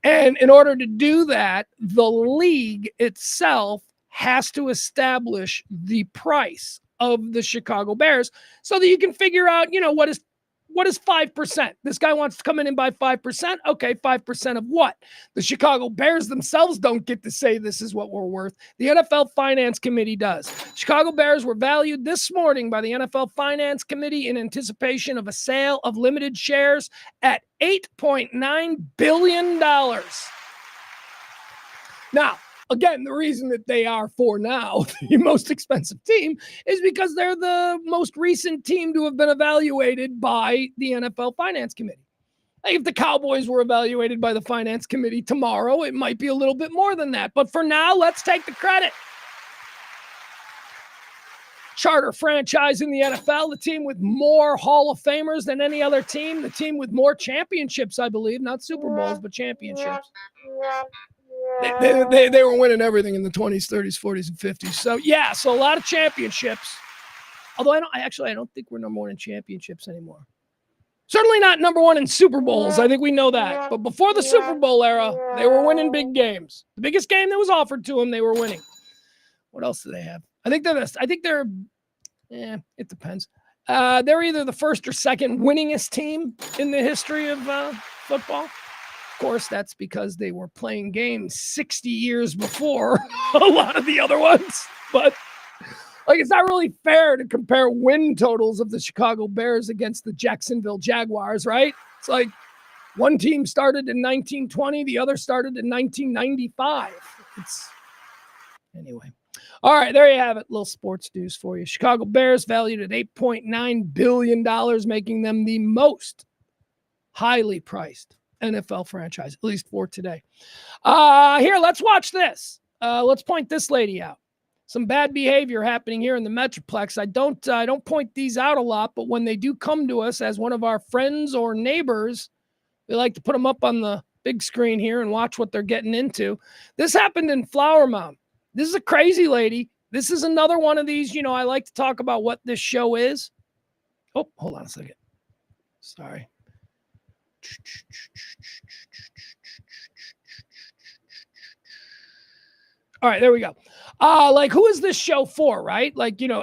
And in order to do that, the league itself has to establish the price of the Chicago Bears so that you can figure out, what is 5%? This guy wants to come in and buy 5%. Okay, 5% of what? The Chicago Bears themselves don't get to say this is what we're worth. The NFL Finance Committee does. Chicago Bears were valued this morning by the NFL Finance Committee in anticipation of a sale of limited shares at $8.9 billion. Now, again, the reason that they are for now the most expensive team is because they're the most recent team to have been evaluated by the NFL Finance Committee. Like if the Cowboys were evaluated by the Finance Committee tomorrow, it might be a little bit more than that. But for now, let's take the credit. Charter franchise in the NFL, the team with more Hall of Famers than any other team, the team with more championships, I believe, not Super Bowls, but championships. They were winning everything in the 20s, 30s, 40s, and 50s. So a lot of championships. Although I don't think we're number one in championships anymore. Certainly not number one in Super Bowls. I think we know that. But before the Super Bowl era, they were winning big games. The biggest game that was offered to them, they were winning. What else do they have? It depends. They're either the first or second winningest team in the history of football. Of course, that's because they were playing games 60 years before a lot of the other ones. But it's not really fair to compare win totals of the Chicago Bears against the Jacksonville Jaguars, right? It's like one team started in 1920, the other started in 1995. Anyway. All right, there you have it. Little sports news for you. Chicago Bears valued at $8.9 billion, making them the most highly priced NFL franchise, at least for today. Here, let's watch this. Let's point this lady out. Some bad behavior happening here in the Metroplex. I don't point these out a lot, but when they do come to us as one of our friends or neighbors, we like to put them up on the big screen here and watch what they're getting into. This happened in Flower Mound. This is a crazy lady. This is another one of these, I like to talk about what this show is. Oh, hold on a second. Sorry. All right, there we go. Who is this show for, right?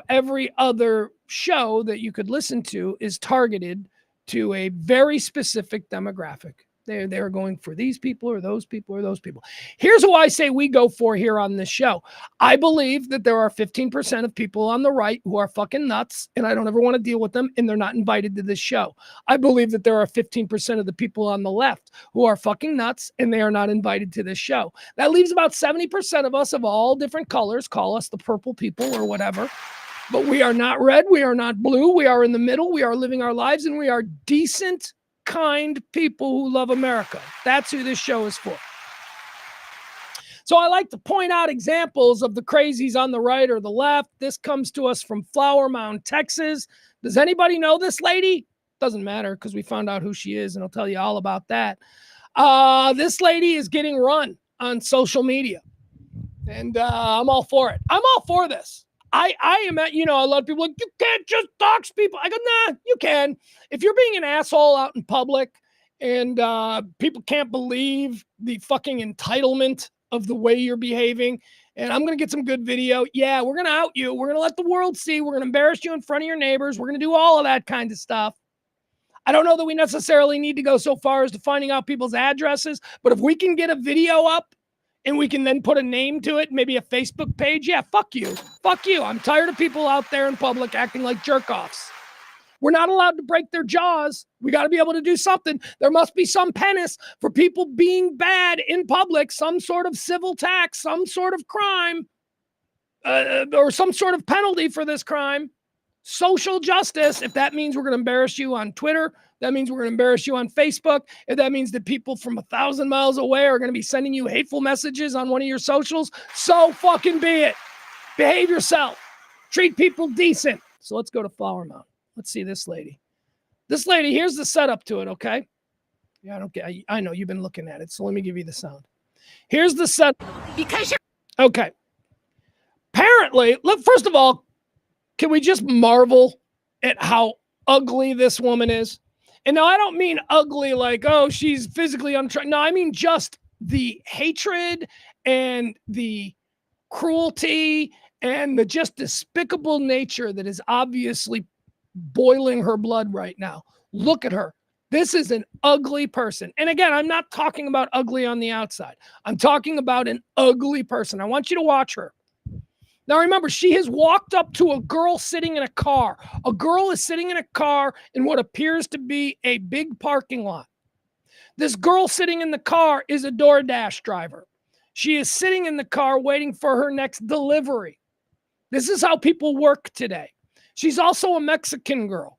Every other show that you could listen to is targeted to a very specific demographic. They're going for these people or those people or those people. Here's who I say we go for here on this show. I believe that there are 15% of people on the right who are fucking nuts, and I don't ever want to deal with them, and they're not invited to this show. I believe that there are 15% of the people on the left who are fucking nuts, and they are not invited to this show. That leaves about 70% of us of all different colors. Call us the purple people or whatever. But we are not red. We are not blue. We are in the middle. We are living our lives, and we are decent, kind people who love America. That's who this show is for. So I like to point out examples of the crazies on the right or the left. This comes to us from Flower Mound, Texas. Does anybody know this lady? Doesn't matter because we found out who she is, and I'll tell you all about that. This lady is getting run on social media, and I'm all for it. I'm all for this. I am at, a lot of people like, you can't just dox people. I go, nah, you can. If you're being an asshole out in public and people can't believe the fucking entitlement of the way you're behaving, and I'm going to get some good video. Yeah, we're going to out you. We're going to let the world see. We're going to embarrass you in front of your neighbors. We're going to do all of that kind of stuff. I don't know that we necessarily need to go so far as to finding out people's addresses, but if we can get a video up, and we can then put a name to it, maybe a Facebook page. Yeah, fuck you. Fuck you. I'm tired of people out there in public acting like jerk-offs. We're not allowed to break their jaws. We got to be able to do something. There must be some penance for people being bad in public, some sort of civil tax, some sort of crime, or some sort of penalty for this crime. Social justice, if that means we're going to embarrass you on Twitter, that means we're going to embarrass you on Facebook. If that means that people from 1,000 miles away are going to be sending you hateful messages on one of your socials, so fucking be it. Behave yourself. Treat people decent. So let's go to Flower Mound. Let's see this lady. This lady, here's the setup to it, okay? Yeah, I know you've been looking at it, so let me give you the sound. Here's the setup. Because you're... Okay. Apparently, look, first of all, can we just marvel at how ugly this woman is? And now I don't mean ugly like, oh, she's physically unattractive. No, I mean just the hatred and the cruelty and the just despicable nature that is obviously boiling her blood right now. Look at her. This is an ugly person. And again, I'm not talking about ugly on the outside. I'm talking about an ugly person. I want you to watch her. Now, remember, she has walked up to a girl sitting in a car. A girl is sitting in a car in what appears to be a big parking lot. This girl sitting in the car is a DoorDash driver. She is sitting in the car waiting for her next delivery. This is how people work today. She's also a Mexican girl.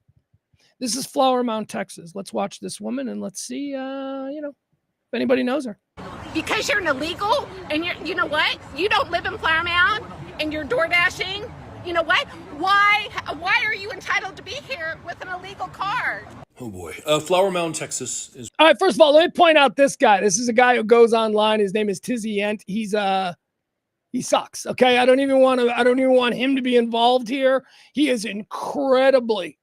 This is Flower Mound, Texas. Let's watch this woman and let's see, if anybody knows her. Because you're an illegal and you know what? You don't live in Flower Mound and you're door dashing. You know what? Why are you entitled to be here with an illegal card? Oh boy. Flower Mound, Texas is... All right, first of all, let me point out this guy. This is a guy who goes online. His name is Tizzy Ent. He sucks. Okay. I don't even want him to be involved here. He is incredibly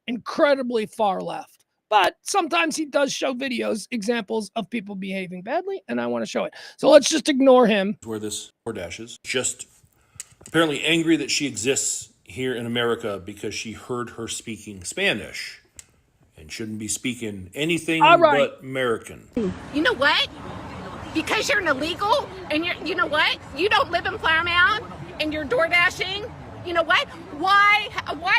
far left. But sometimes he does show videos, examples of people behaving badly, and I want to show it. So let's just ignore him. Where this DoorDash is. Just apparently angry that she exists here in America because she heard her speaking Spanish and shouldn't be speaking anything but American. You know what? Because you're an illegal and you know what? You don't live in Flower Mound and you're door dashing. You know what? Why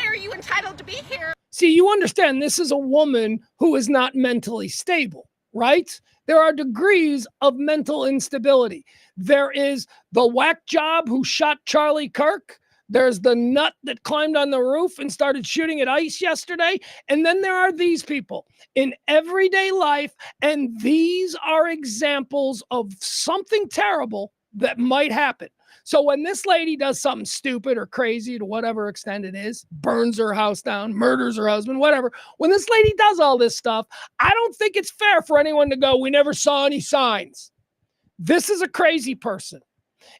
are you entitled to be here? See, you understand this is a woman who is not mentally stable, right? There are degrees of mental instability. There is the whack job who shot Charlie Kirk. There's the nut that climbed on the roof and started shooting at ICE yesterday. And then there are these people in everyday life. And these are examples of something terrible that might happen. So when this lady does something stupid or crazy to whatever extent it is, burns her house down, murders her husband, whatever, when this lady does all this stuff, I don't think it's fair for anyone to go, we never saw any signs. This is a crazy person.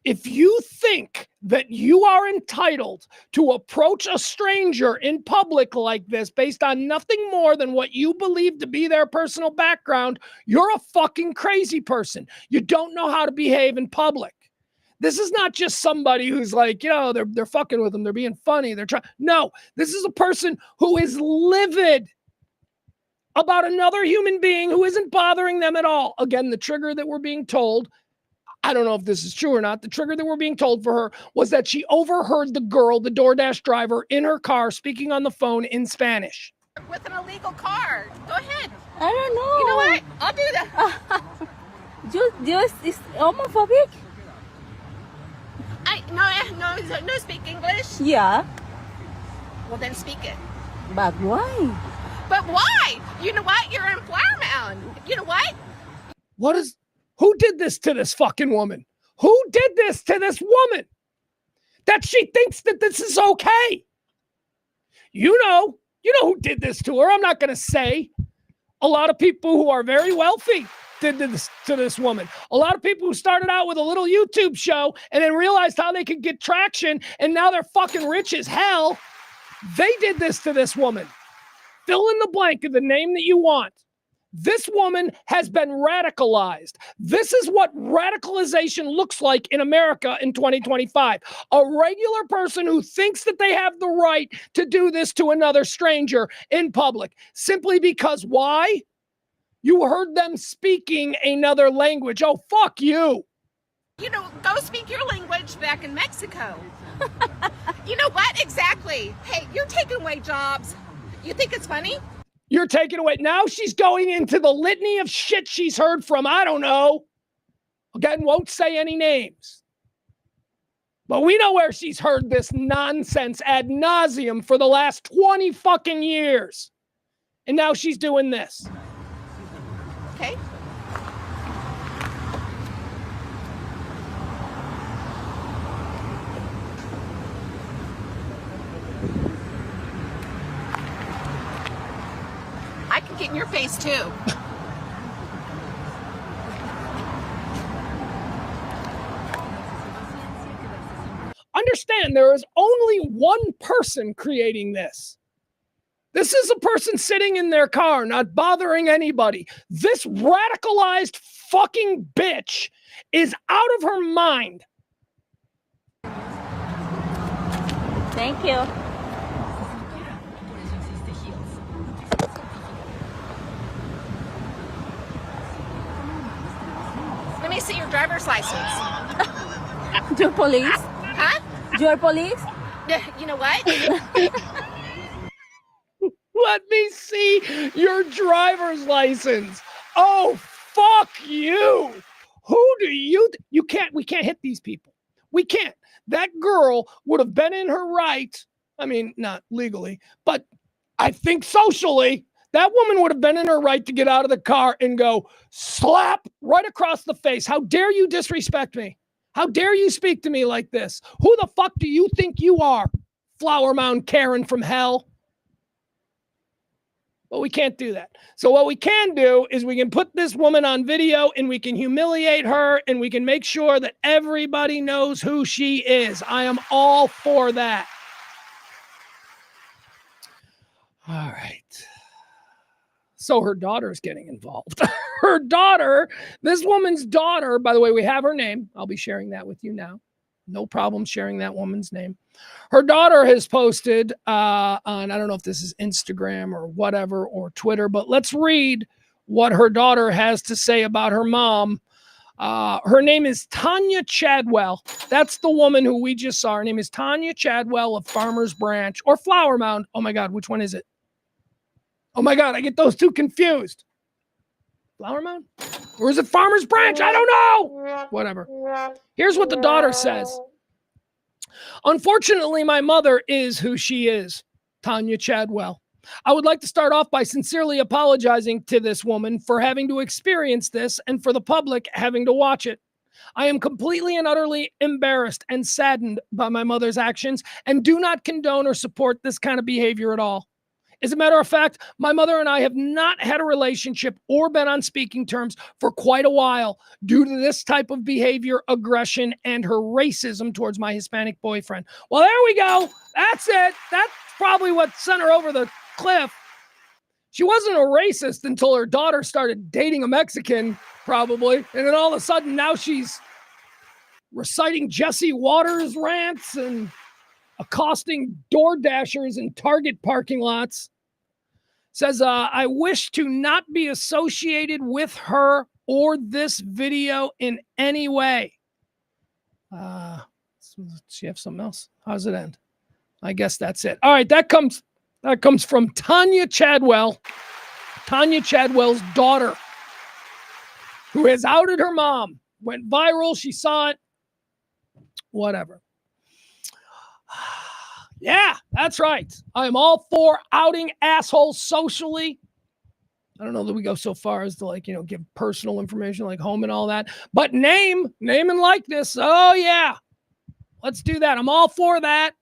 If you think that you are entitled to approach a stranger in public like this based on nothing more than what you believe to be their personal background, you're a fucking crazy person. You don't know how to behave in public. This is not just somebody who's like, they're fucking with them. They're being funny. They're trying. No, this is a person who is livid. about another human being who isn't bothering them at all. Again, the trigger that we're being told, I don't know if this is true or not, the trigger that we're being told for her was that she overheard the girl, the DoorDash driver, in her car speaking on the phone in Spanish. With an illegal car. Go ahead. I don't know. You know what? I'll do that. Dios is homophobic? No, speak English. Yeah. Well, then speak it. But why? But why? You know what? You're in Flower Mound. You know what? Who did this to this fucking woman? Who did this to this woman? That she thinks that this is okay. You know who did this to her. I'm not going to say. A lot of people who are very wealthy did this to this woman. A lot of people who started out with a little YouTube show and then realized how they could get traction and now they're fucking rich as hell. They did this to this woman. Fill in the blank of the name that you want. This woman has been radicalized. This is what radicalization looks like in America in 2025. A regular person who thinks that they have the right to do this to another stranger in public. Simply because why? You heard them speaking another language. Oh, fuck you. Go speak your language back in Mexico. You know what? Exactly. Hey, you're taking away jobs. You think it's funny? You're taking away. Now she's going into the litany of shit she's heard from, I don't know. Again, won't say any names. But we know where she's heard this nonsense ad nauseum for the last 20 fucking years. And now she's doing this. Okay. I can get in your face too. Understand, there is only one person creating this. This is a person sitting in their car, not bothering anybody. This radicalized fucking bitch is out of her mind. Thank you. Let me see your driver's license. Your police? Huh? Your police? You know what? Let me see your driver's license. Oh, fuck you. Who do you we can't hit these people. We can't. That girl would have been in her right. I mean, not legally, but I think socially, that woman would have been in her right to get out of the car and go slap right across the face. How dare you disrespect me? How dare you speak to me like this? Who the fuck do you think you are? Flower Mound Karen from hell. But we can't do that. So what we can do is we can put this woman on video and we can humiliate her and we can make sure that everybody knows who she is. I am all for that. All right. So her daughter's getting involved. Her daughter, this woman's daughter, by the way, we have her name. I'll be sharing that with you now. No problem sharing that woman's name. Her daughter has posted on, I don't know if this is Instagram or whatever, or Twitter, but let's read what her daughter has to say about her mom. Her name is Tanya Chadwell. That's the woman who we just saw. Her name is Tanya Chadwell of Farmers Branch or Flower Mound. Oh my God, which one is it? Oh my God, I get those two confused. Flower Mound? Or is it Farmers Branch? I don't know. Whatever. Here's what the daughter says. Unfortunately, my mother is who she is, Tanya Chadwell. I would like to start off by sincerely apologizing to this woman for having to experience this and for the public having to watch it. I am completely and utterly embarrassed and saddened by my mother's actions and do not condone or support this kind of behavior at all. As a matter of fact, my mother and I have not had a relationship or been on speaking terms for quite a while due to this type of behavior, aggression, and her racism towards my Hispanic boyfriend. Well, there we go. That's it. That's probably what sent her over the cliff. She wasn't a racist until her daughter started dating a Mexican, probably. And then all of a sudden, now she's reciting Jesse Waters rants and accosting door dashers in Target parking lots. Says, I wish to not be associated with her or this video in any way. She have something else? How does it end? I guess that's it. All right, that comes from Tanya Chadwell. Tanya Chadwell's daughter, who has outed her mom. Went viral. She saw it. Whatever. Yeah, that's right. I am all for outing assholes socially. I don't know that we go so far as to give personal information like home and all that. But name and likeness. Oh, yeah. Let's do that. I'm all for that.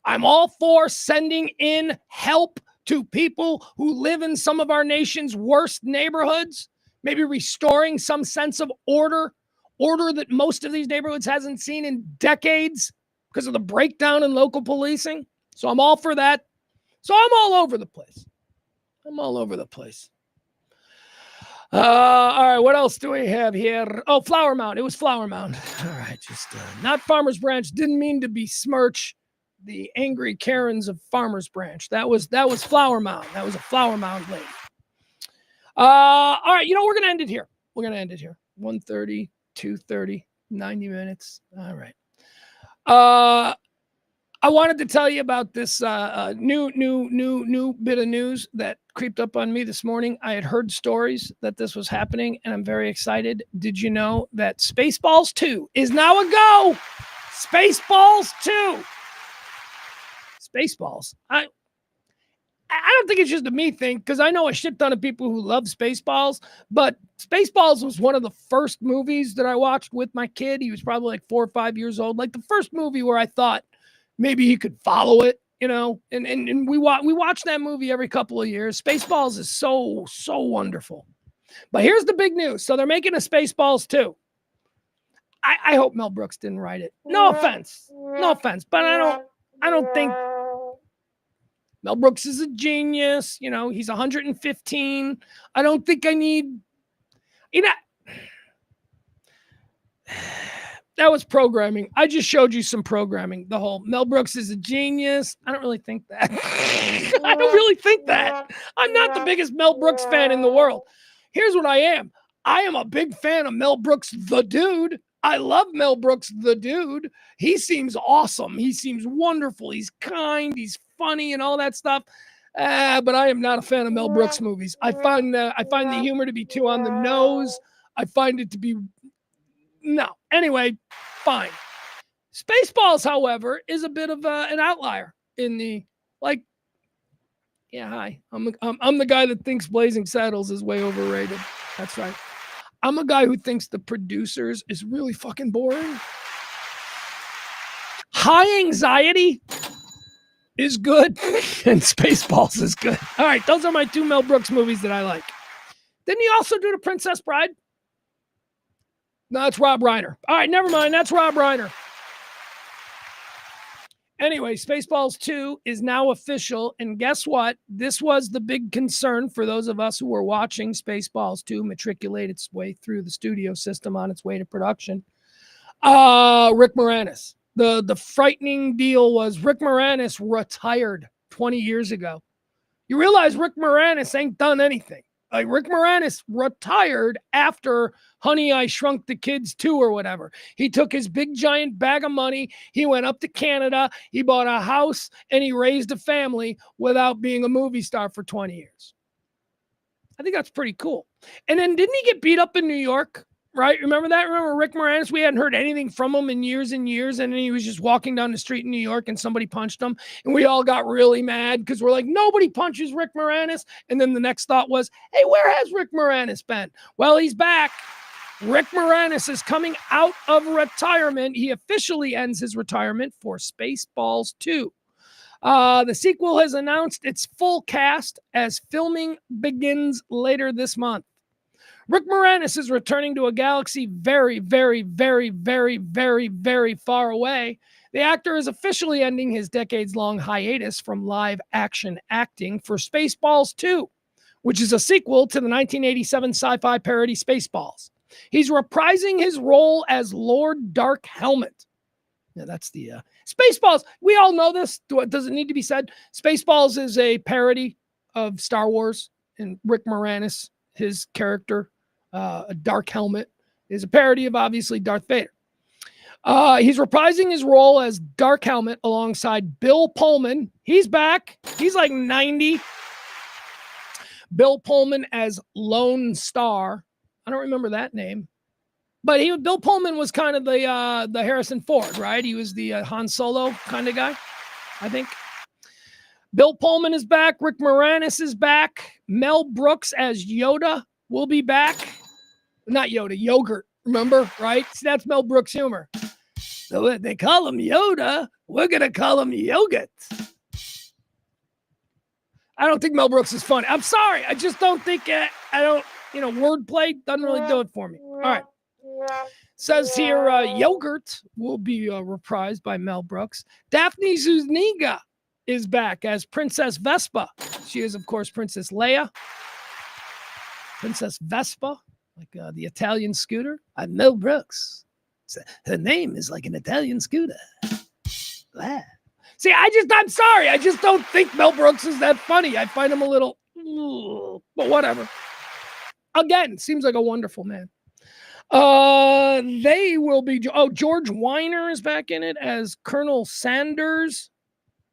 I'm all for sending in help to people who live in some of our nation's worst neighborhoods, maybe restoring some sense of order that most of these neighborhoods hasn't seen in decades because of the breakdown in local policing. So I'm all for that. So I'm all over the place. All right, what else do we have here? Oh, Flower Mound. It was Flower Mound. All right, just not Farmers Branch. Didn't mean to besmirch the angry Karens of Farmers Branch. That was Flower Mound. That was a Flower Mound lady. All right, we're going to end it here. 1:30, 2:30, 90 minutes. All right. I wanted to tell you about this new bit of news that creeped up on me this morning. I had heard stories that this was happening, and I'm very excited. Did you know that Spaceballs 2 is now a go? Spaceballs 2. Spaceballs. I don't think it's just a me thing, because I know a shit ton of people who love Spaceballs, but Spaceballs was one of the first movies that I watched with my kid. He was probably like 4 or 5 years old. Like the first movie where I thought maybe he could follow it, and we watch that movie every couple of years. Spaceballs is so wonderful. But here's the big news. So they're making a Spaceballs 2. I hope Mel Brooks didn't write it. No offense, but I don't think Mel Brooks is a genius. He's 115. I don't think I need, that was programming. I just showed you some programming. The whole Mel Brooks is a genius. I don't really think that. I don't really think that. I'm not the biggest Mel Brooks fan in the world. Here's what I am. I am a big fan of Mel Brooks, the dude. I love Mel Brooks, the dude. He seems awesome. He seems wonderful. He's kind. He's funny and all that stuff. But I am not a fan of Mel Brooks movies. I find the humor to be too on the nose. I find it to be no. Anyway, fine. Spaceballs, however, is a bit of an outlier in the Yeah, hi. I'm the guy that thinks Blazing Saddles is way overrated. That's right. I'm a guy who thinks The Producers is really fucking boring. High Anxiety is good, and Spaceballs is good. All right, those are my 2 Mel Brooks movies that I like. Didn't he also do The Princess Bride? No, that's Rob Reiner. All right, never mind. That's Rob Reiner. Anyway, Spaceballs 2 is now official. And guess what? This was the big concern for those of us who were watching Spaceballs 2 matriculate its way through the studio system on its way to production. Rick Moranis. The frightening deal was Rick Moranis retired 20 years ago. You realize Rick Moranis ain't done anything. Like Rick Moranis retired after Honey, I Shrunk the Kids 2 or whatever. He took his big giant bag of money. He went up to Canada. He bought a house and he raised a family without being a movie star for 20 years. I think that's pretty cool. And then didn't he get beat up in New York? Right? Remember that? Remember Rick Moranis? We hadn't heard anything from him in years and years. And then he was just walking down the street in New York and somebody punched him. And we all got really mad because we're like, nobody punches Rick Moranis. And then the next thought was, hey, where has Rick Moranis been? Well, he's back. Rick Moranis is coming out of retirement. He officially ends his retirement for Spaceballs 2. The sequel has announced its full cast as filming begins later this month. Rick Moranis is returning to a galaxy very, very, very, very, very, very far away. The actor is officially ending his decades-long hiatus from live-action acting for Spaceballs 2, which is a sequel to the 1987 sci-fi parody Spaceballs. He's reprising his role as Lord Dark Helmet. Yeah, that's the Spaceballs. We all know this. Does it need to be said? Spaceballs is a parody of Star Wars, and Rick Moranis, his character, a dark helmet, is a parody of obviously Darth Vader. He's reprising his role as Dark Helmet alongside Bill Pullman. He's back. He's like 90. Bill Pullman as Lone Star. I don't remember that name. But Bill Pullman was kind of the Harrison Ford, right? He was the Han Solo kind of guy, I think. Bill Pullman is back. Rick Moranis is back. Mel Brooks as Yoda will be back. Not Yoda, yogurt. Remember, right? See, that's Mel Brooks humor. So they call him Yoda. We're going to call him Yogurt. I don't think Mel Brooks is funny. I'm sorry. I just don't think, wordplay doesn't really do it for me. All right. Says here, Yogurt will be reprised by Mel Brooks. Daphne Zuniga is back as Princess Vespa. She is, of course, Princess Leia. Princess Vespa, like the Italian scooter. I'm Mel Brooks. Her name is like an Italian scooter. Wow. See, I'm sorry. I just don't think Mel Brooks is that funny. I find him a little, but whatever. Again, seems like a wonderful man. They will be, George Weiner is back in it as Colonel Sanders.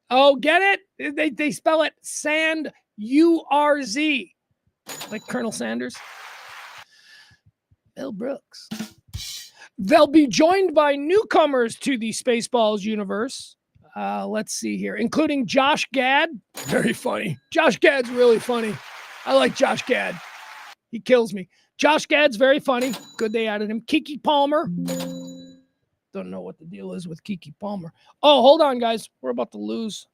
Oh, get it? They spell it Sand, U-R-Z. Like Colonel Sanders. Mel Brooks. They'll be joined by newcomers to the Spaceballs universe. Let's see here, including Josh Gad. Very funny. Josh Gad's really funny. I like Josh Gad. He kills me. Josh Gad's very funny. Good they added him. Keke Palmer. Don't know what the deal is with Keke Palmer. Oh, hold on, guys. We're about to lose.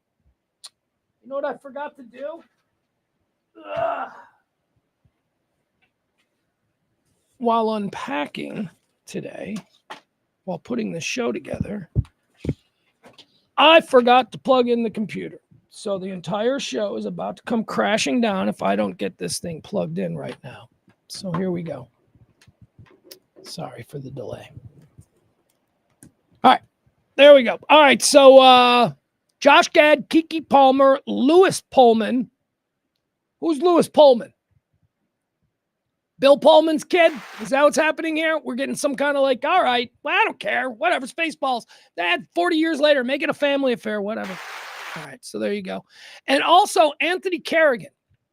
You know what I forgot to do? While unpacking today, while putting the show together, I forgot to plug in the computer. So the entire show is about to come crashing down if I don't get this thing plugged in right now. So here we go. Sorry for the delay. All right, there we go. All right, so Josh Gad, Keke Palmer, Lewis Pullman. Who's Lewis Pullman? Bill Pullman's kid? Is that what's happening here? We're getting some kind of like, all right, well, I don't care. Whatever, Spaceballs. That 40 years later, make it a family affair, whatever. All right, so there you go. And also Anthony Kerrigan.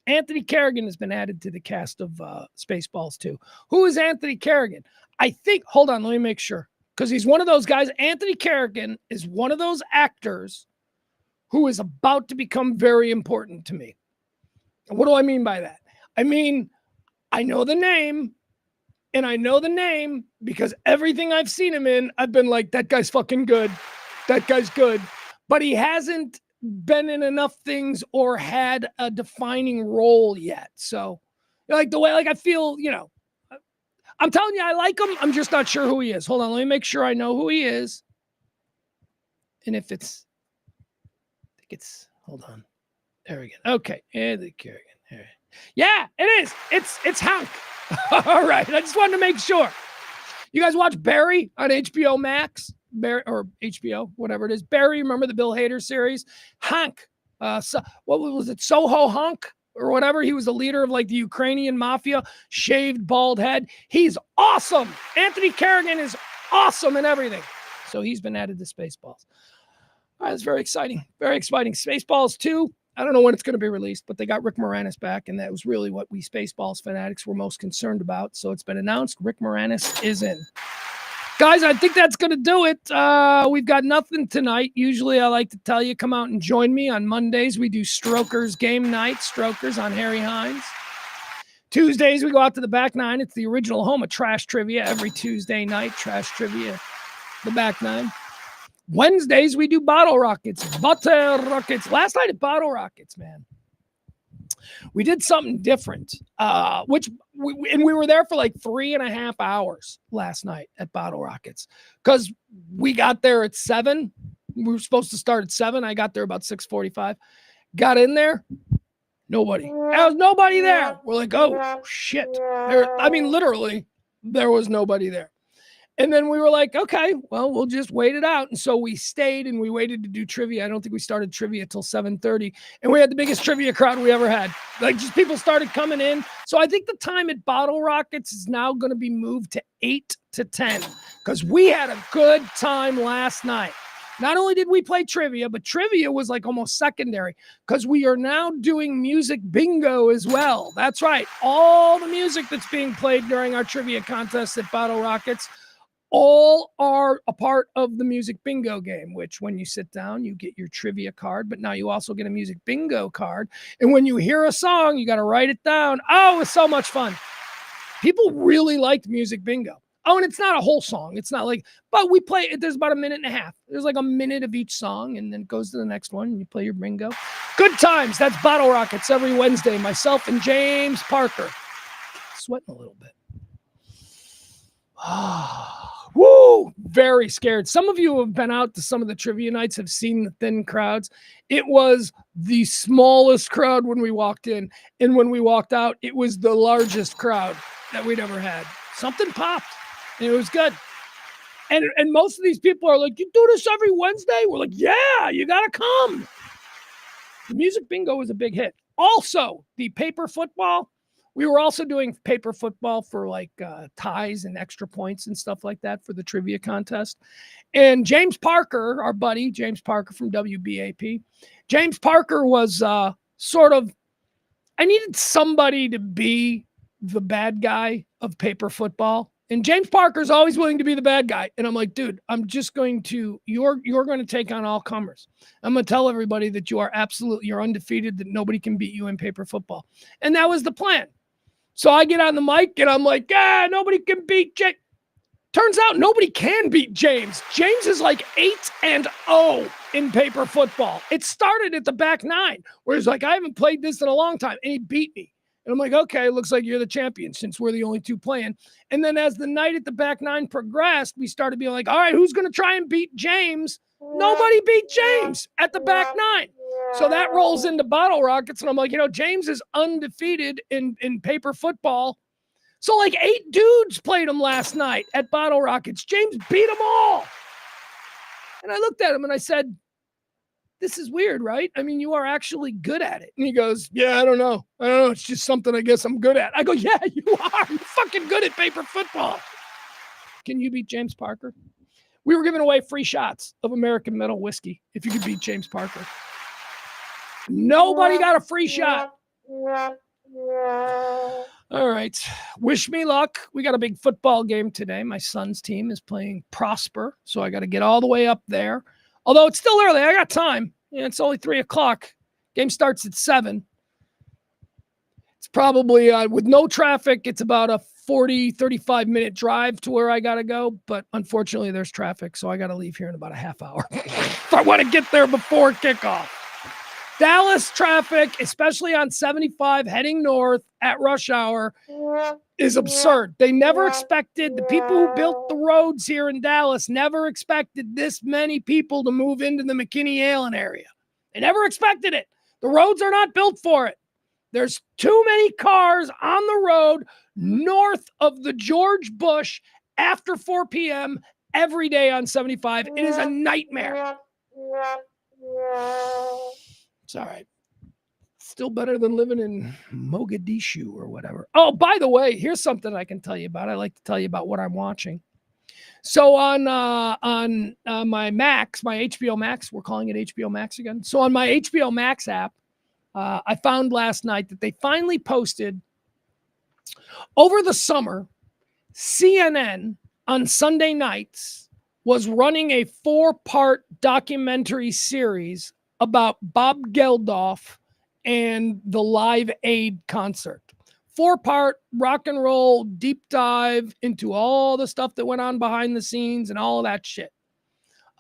Anthony Kerrigan has been added to the cast of Spaceballs too. Who is Anthony Kerrigan? I think, hold on, let me make sure. Because he's one of those guys. Anthony Kerrigan is one of those actors who is about to become very important to me. And what do I mean by that? I mean, I know the name, and I know the name because everything I've seen him in, I've been like, that guy's fucking good. That guy's good. But he hasn't been in enough things or had a defining role yet. So, like the way, like I feel, I'm telling you, I like him. I'm just not sure who he is. Hold on, let me make sure I know who he is. And if it's, I think it's, hold on. There we go. Okay, Anthony Kerrigan. All right. Yeah, it is. It's Hank. All right. I just wanted to make sure. You guys watch Barry on HBO Max? Barry or HBO, whatever it is. Barry, remember the Bill Hader series? Hank. So, what was it? Soho Hunk or whatever. He was the leader of like the Ukrainian mafia, shaved bald head. He's awesome. Anthony Kerrigan is awesome in everything. So he's been added to Spaceballs. All right, that's very exciting. Very exciting. Spaceballs 2. I don't know when it's going to be released, but they got Rick Moranis back, and that was really what we Spaceballs fanatics were most concerned about. So it's been announced Rick Moranis is in. Guys, I think that's going to do it. We've got nothing tonight. Usually I like to tell you, come out and join me. On Mondays, we do Strokers game night, Strokers on Harry Hines. Tuesdays, we go out to the back nine. It's the original home of Trash Trivia every Tuesday night. Trash Trivia, the back nine. Wednesdays, we do Bottle Rockets. Bottle Rockets. Last night at Bottle Rockets, man, we did something different, which we were there for like 3.5 hours last night at Bottle Rockets because we got there at 7. We were supposed to start at 7. I got there about 6:45. Got in there. Nobody. There was nobody there. We're like, oh, shit. Literally, there was nobody there. And then we were like, okay, well, we'll just wait it out. And so we stayed and we waited to do trivia. I don't think we started trivia till 7:30. And we had the biggest trivia crowd we ever had. Like, just people started coming in. So I think the time at Bottle Rockets is now going to be moved to 8 to 10 because we had a good time last night. Not only did we play trivia, but trivia was like almost secondary because we are now doing music bingo as well. That's right. All the music that's being played during our trivia contest at Bottle Rockets all are a part of the music bingo game, which when you sit down, you get your trivia card, but now you also get a music bingo card. And when you hear a song, you got to write it down. Oh, it was so much fun. People really liked music bingo. Oh, and it's not a whole song. It's not like, but we play it. There's about a minute and a half. There's like a minute of each song, and then it goes to the next one, and you play your bingo. Good times. That's Bottle Rockets every Wednesday. Myself and James Parker. Sweating a little bit. Woo! Very scared. Some of you who have been out to some of the trivia nights have seen the thin crowds. It was the smallest crowd when we walked in, and when we walked out, it was the largest crowd that we'd ever had. Something popped. And it was good. And most of these people are like, you do this every Wednesday? We're like, yeah, you got to come. The music bingo was a big hit. Also, the paper football. We were also doing paper football for like ties and extra points and stuff like that for the trivia contest. And James Parker, our buddy, James Parker from WBAP. James Parker was sort of, I needed somebody to be the bad guy of paper football. And James Parker's always willing to be the bad guy. And I'm like, dude, I'm just going to, you're going to take on all comers. I'm going to tell everybody that you're undefeated, that nobody can beat you in paper football. And that was the plan. So I get on the mic and I'm like, nobody can beat James. Turns out nobody can beat James. James is like 8-0 in paper football. It started at the back nine, where he's like, I haven't played this in a long time. And he beat me. And I'm like, okay, looks like you're the champion since we're the only two playing. And then as the night at the back nine progressed, we started being like, all right, who's going to try and beat James? Nobody beat James at the back nine. So that rolls into Bottle Rockets. And I'm like, James is undefeated in paper football. So like 8 dudes played him last night at Bottle Rockets. James beat them all. And I looked at him and I said, this is weird, right? I mean, you are actually good at it. And he goes, yeah, I don't know. It's just something I guess I'm good at. I go, yeah, you are. You're fucking good at paper football. Can you beat James Parker? We were giving away free shots of American Metal whiskey if you could beat James Parker. Nobody got a free shot. All right. Wish me luck. We got a big football game today. My son's team is playing Prosper, so I got to get all the way up there. Although it's still early, I got time. It's only 3:00. Game starts at 7. It's probably, with no traffic, it's about a 35-minute drive to where I got to go. But unfortunately, there's traffic, so I got to leave here in about a half hour if I want to get there before kickoff. Dallas traffic, especially on 75 heading north at rush hour, is absurd. They never expected, the people who built the roads here in Dallas never expected this many people to move into the McKinney-Allen area. They never expected it. The roads are not built for it. There's too many cars on the road north of the George Bush after 4 p.m. every day on 75. It is a nightmare. It's all right. Still better than living in Mogadishu or whatever. Oh, by the way, here's something I can tell you about. I like to tell you about what I'm watching. So on my Max, my HBO Max, we're calling it HBO Max again. So on my HBO Max app, I found last night that they finally posted over the summer, CNN on Sunday nights was running a 4-part documentary series about Bob Geldof and the Live Aid concert. 4-part rock and roll deep dive into all the stuff that went on behind the scenes and all of that shit.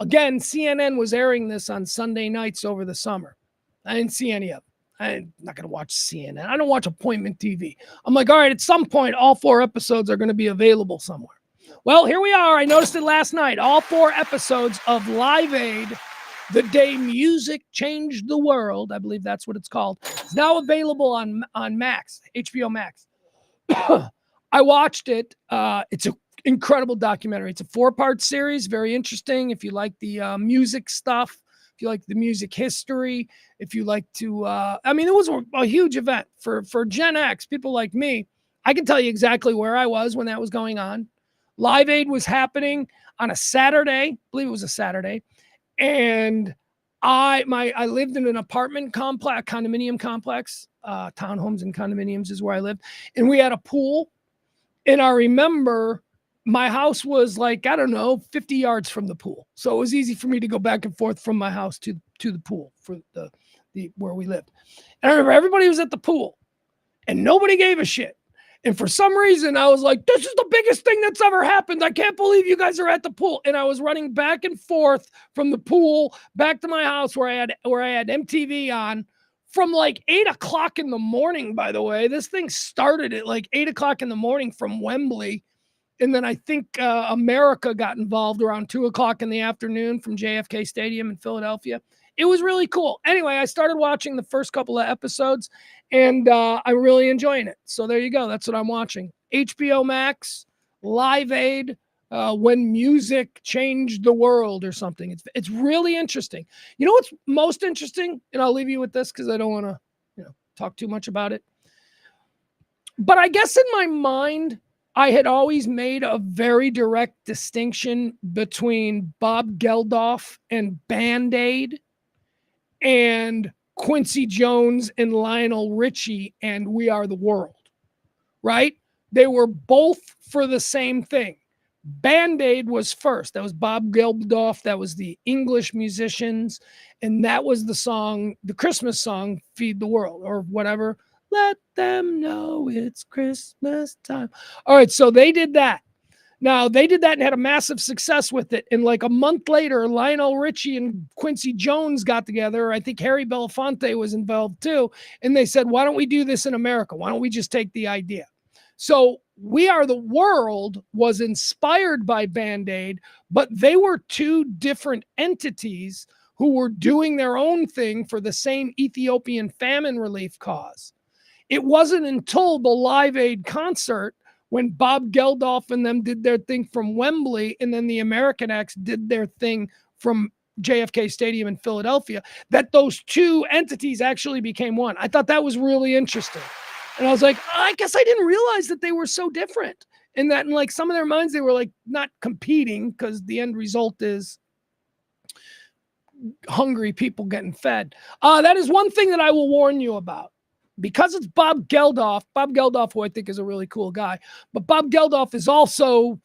Again, CNN was airing this on Sunday nights over the summer. I didn't see any of it. I'm not going to watch CNN. I don't watch appointment TV. I'm like, all right, at some point, all 4 episodes are going to be available somewhere. Well, here we are. I noticed it last night. All 4 episodes of Live Aid, The Day Music Changed the World, I believe that's what it's called, is now available on Max, HBO Max. I watched it. It's an incredible documentary. It's a 4-part series, very interesting. If you like the music stuff, if you like the music history, if you like to, I mean, it was a huge event for Gen X, people like me. I can tell you exactly where I was when that was going on. Live Aid was happening on a Saturday. I believe it was a Saturday. And I lived in an apartment complex, condominium complex, townhomes and condominiums is where I lived. And we had a pool. And I remember my house was like, I don't know, 50 yards from the pool. So it was easy for me to go back and forth from my house to the pool for the where we lived. And I remember everybody was at the pool and nobody gave a shit. And for some reason, I was like, this is the biggest thing that's ever happened. I can't believe you guys are at the pool. And I was running back and forth from the pool back to my house where I had MTV on from like 8 o'clock in the morning, by the way. This thing started at like 8 o'clock in the morning from Wembley. And then I think America got involved around 2 o'clock in the afternoon from JFK Stadium in Philadelphia. It was really cool. Anyway, I started watching the first couple of episodes, and I'm really enjoying it. So there you go. That's what I'm watching. HBO Max, Live Aid, When Music Changed the World or something. It's really interesting. You know what's most interesting? And I'll leave you with this because I don't want to talk too much about it. But I guess in my mind, I had always made a very direct distinction between Bob Geldof and Band-Aid and Quincy Jones and Lionel Richie and We Are the World, right? They were both for the same thing. Band-Aid was first. That was Bob Geldof. That was the English musicians. And that was the song, the Christmas song, Feed the World or whatever. Let them know it's Christmas time. All right, so they did that. Now, they did that and had a massive success with it. And like a month later, Lionel Richie and Quincy Jones got together. I think Harry Belafonte was involved too. And they said, why don't we do this in America? Why don't we just take the idea? So We Are the World was inspired by Band-Aid, but they were two different entities who were doing their own thing for the same Ethiopian famine relief cause. It wasn't until the Live Aid concert when Bob Geldof and them did their thing from Wembley, and then the American acts did their thing from JFK Stadium in Philadelphia, that those two entities actually became one. I thought that was really interesting. And I was like, I guess I didn't realize that they were so different. And that in like some of their minds, they were like not competing because the end result is hungry people getting fed. That is one thing that I will warn you about. Because it's Bob Geldof, who I think is a really cool guy, but Bob Geldof is also,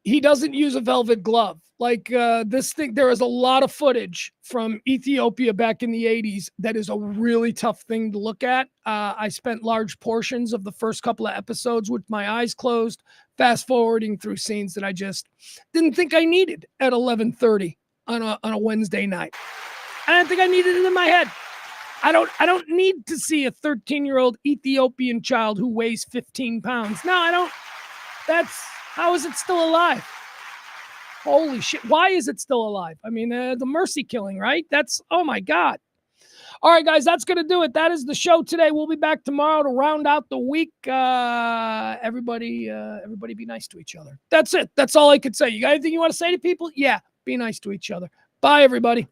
he doesn't use a velvet glove. Like this thing, there is a lot of footage from Ethiopia back in the 80s that is a really tough thing to look at. I spent large portions of the first couple of episodes with my eyes closed, fast forwarding through scenes that I just didn't think I needed at 11:30 on a Wednesday night. I didn't think I needed it in my head. I don't need to see a 13-year-old Ethiopian child who weighs 15 pounds. No, I don't. How is it still alive? Holy shit. Why is it still alive? I mean, the mercy killing, right? Oh my God. All right, guys, that's going to do it. That is the show today. We'll be back tomorrow to round out the week. Everybody be nice to each other. That's it. That's all I could say. You got anything you want to say to people? Yeah, be nice to each other. Bye, everybody.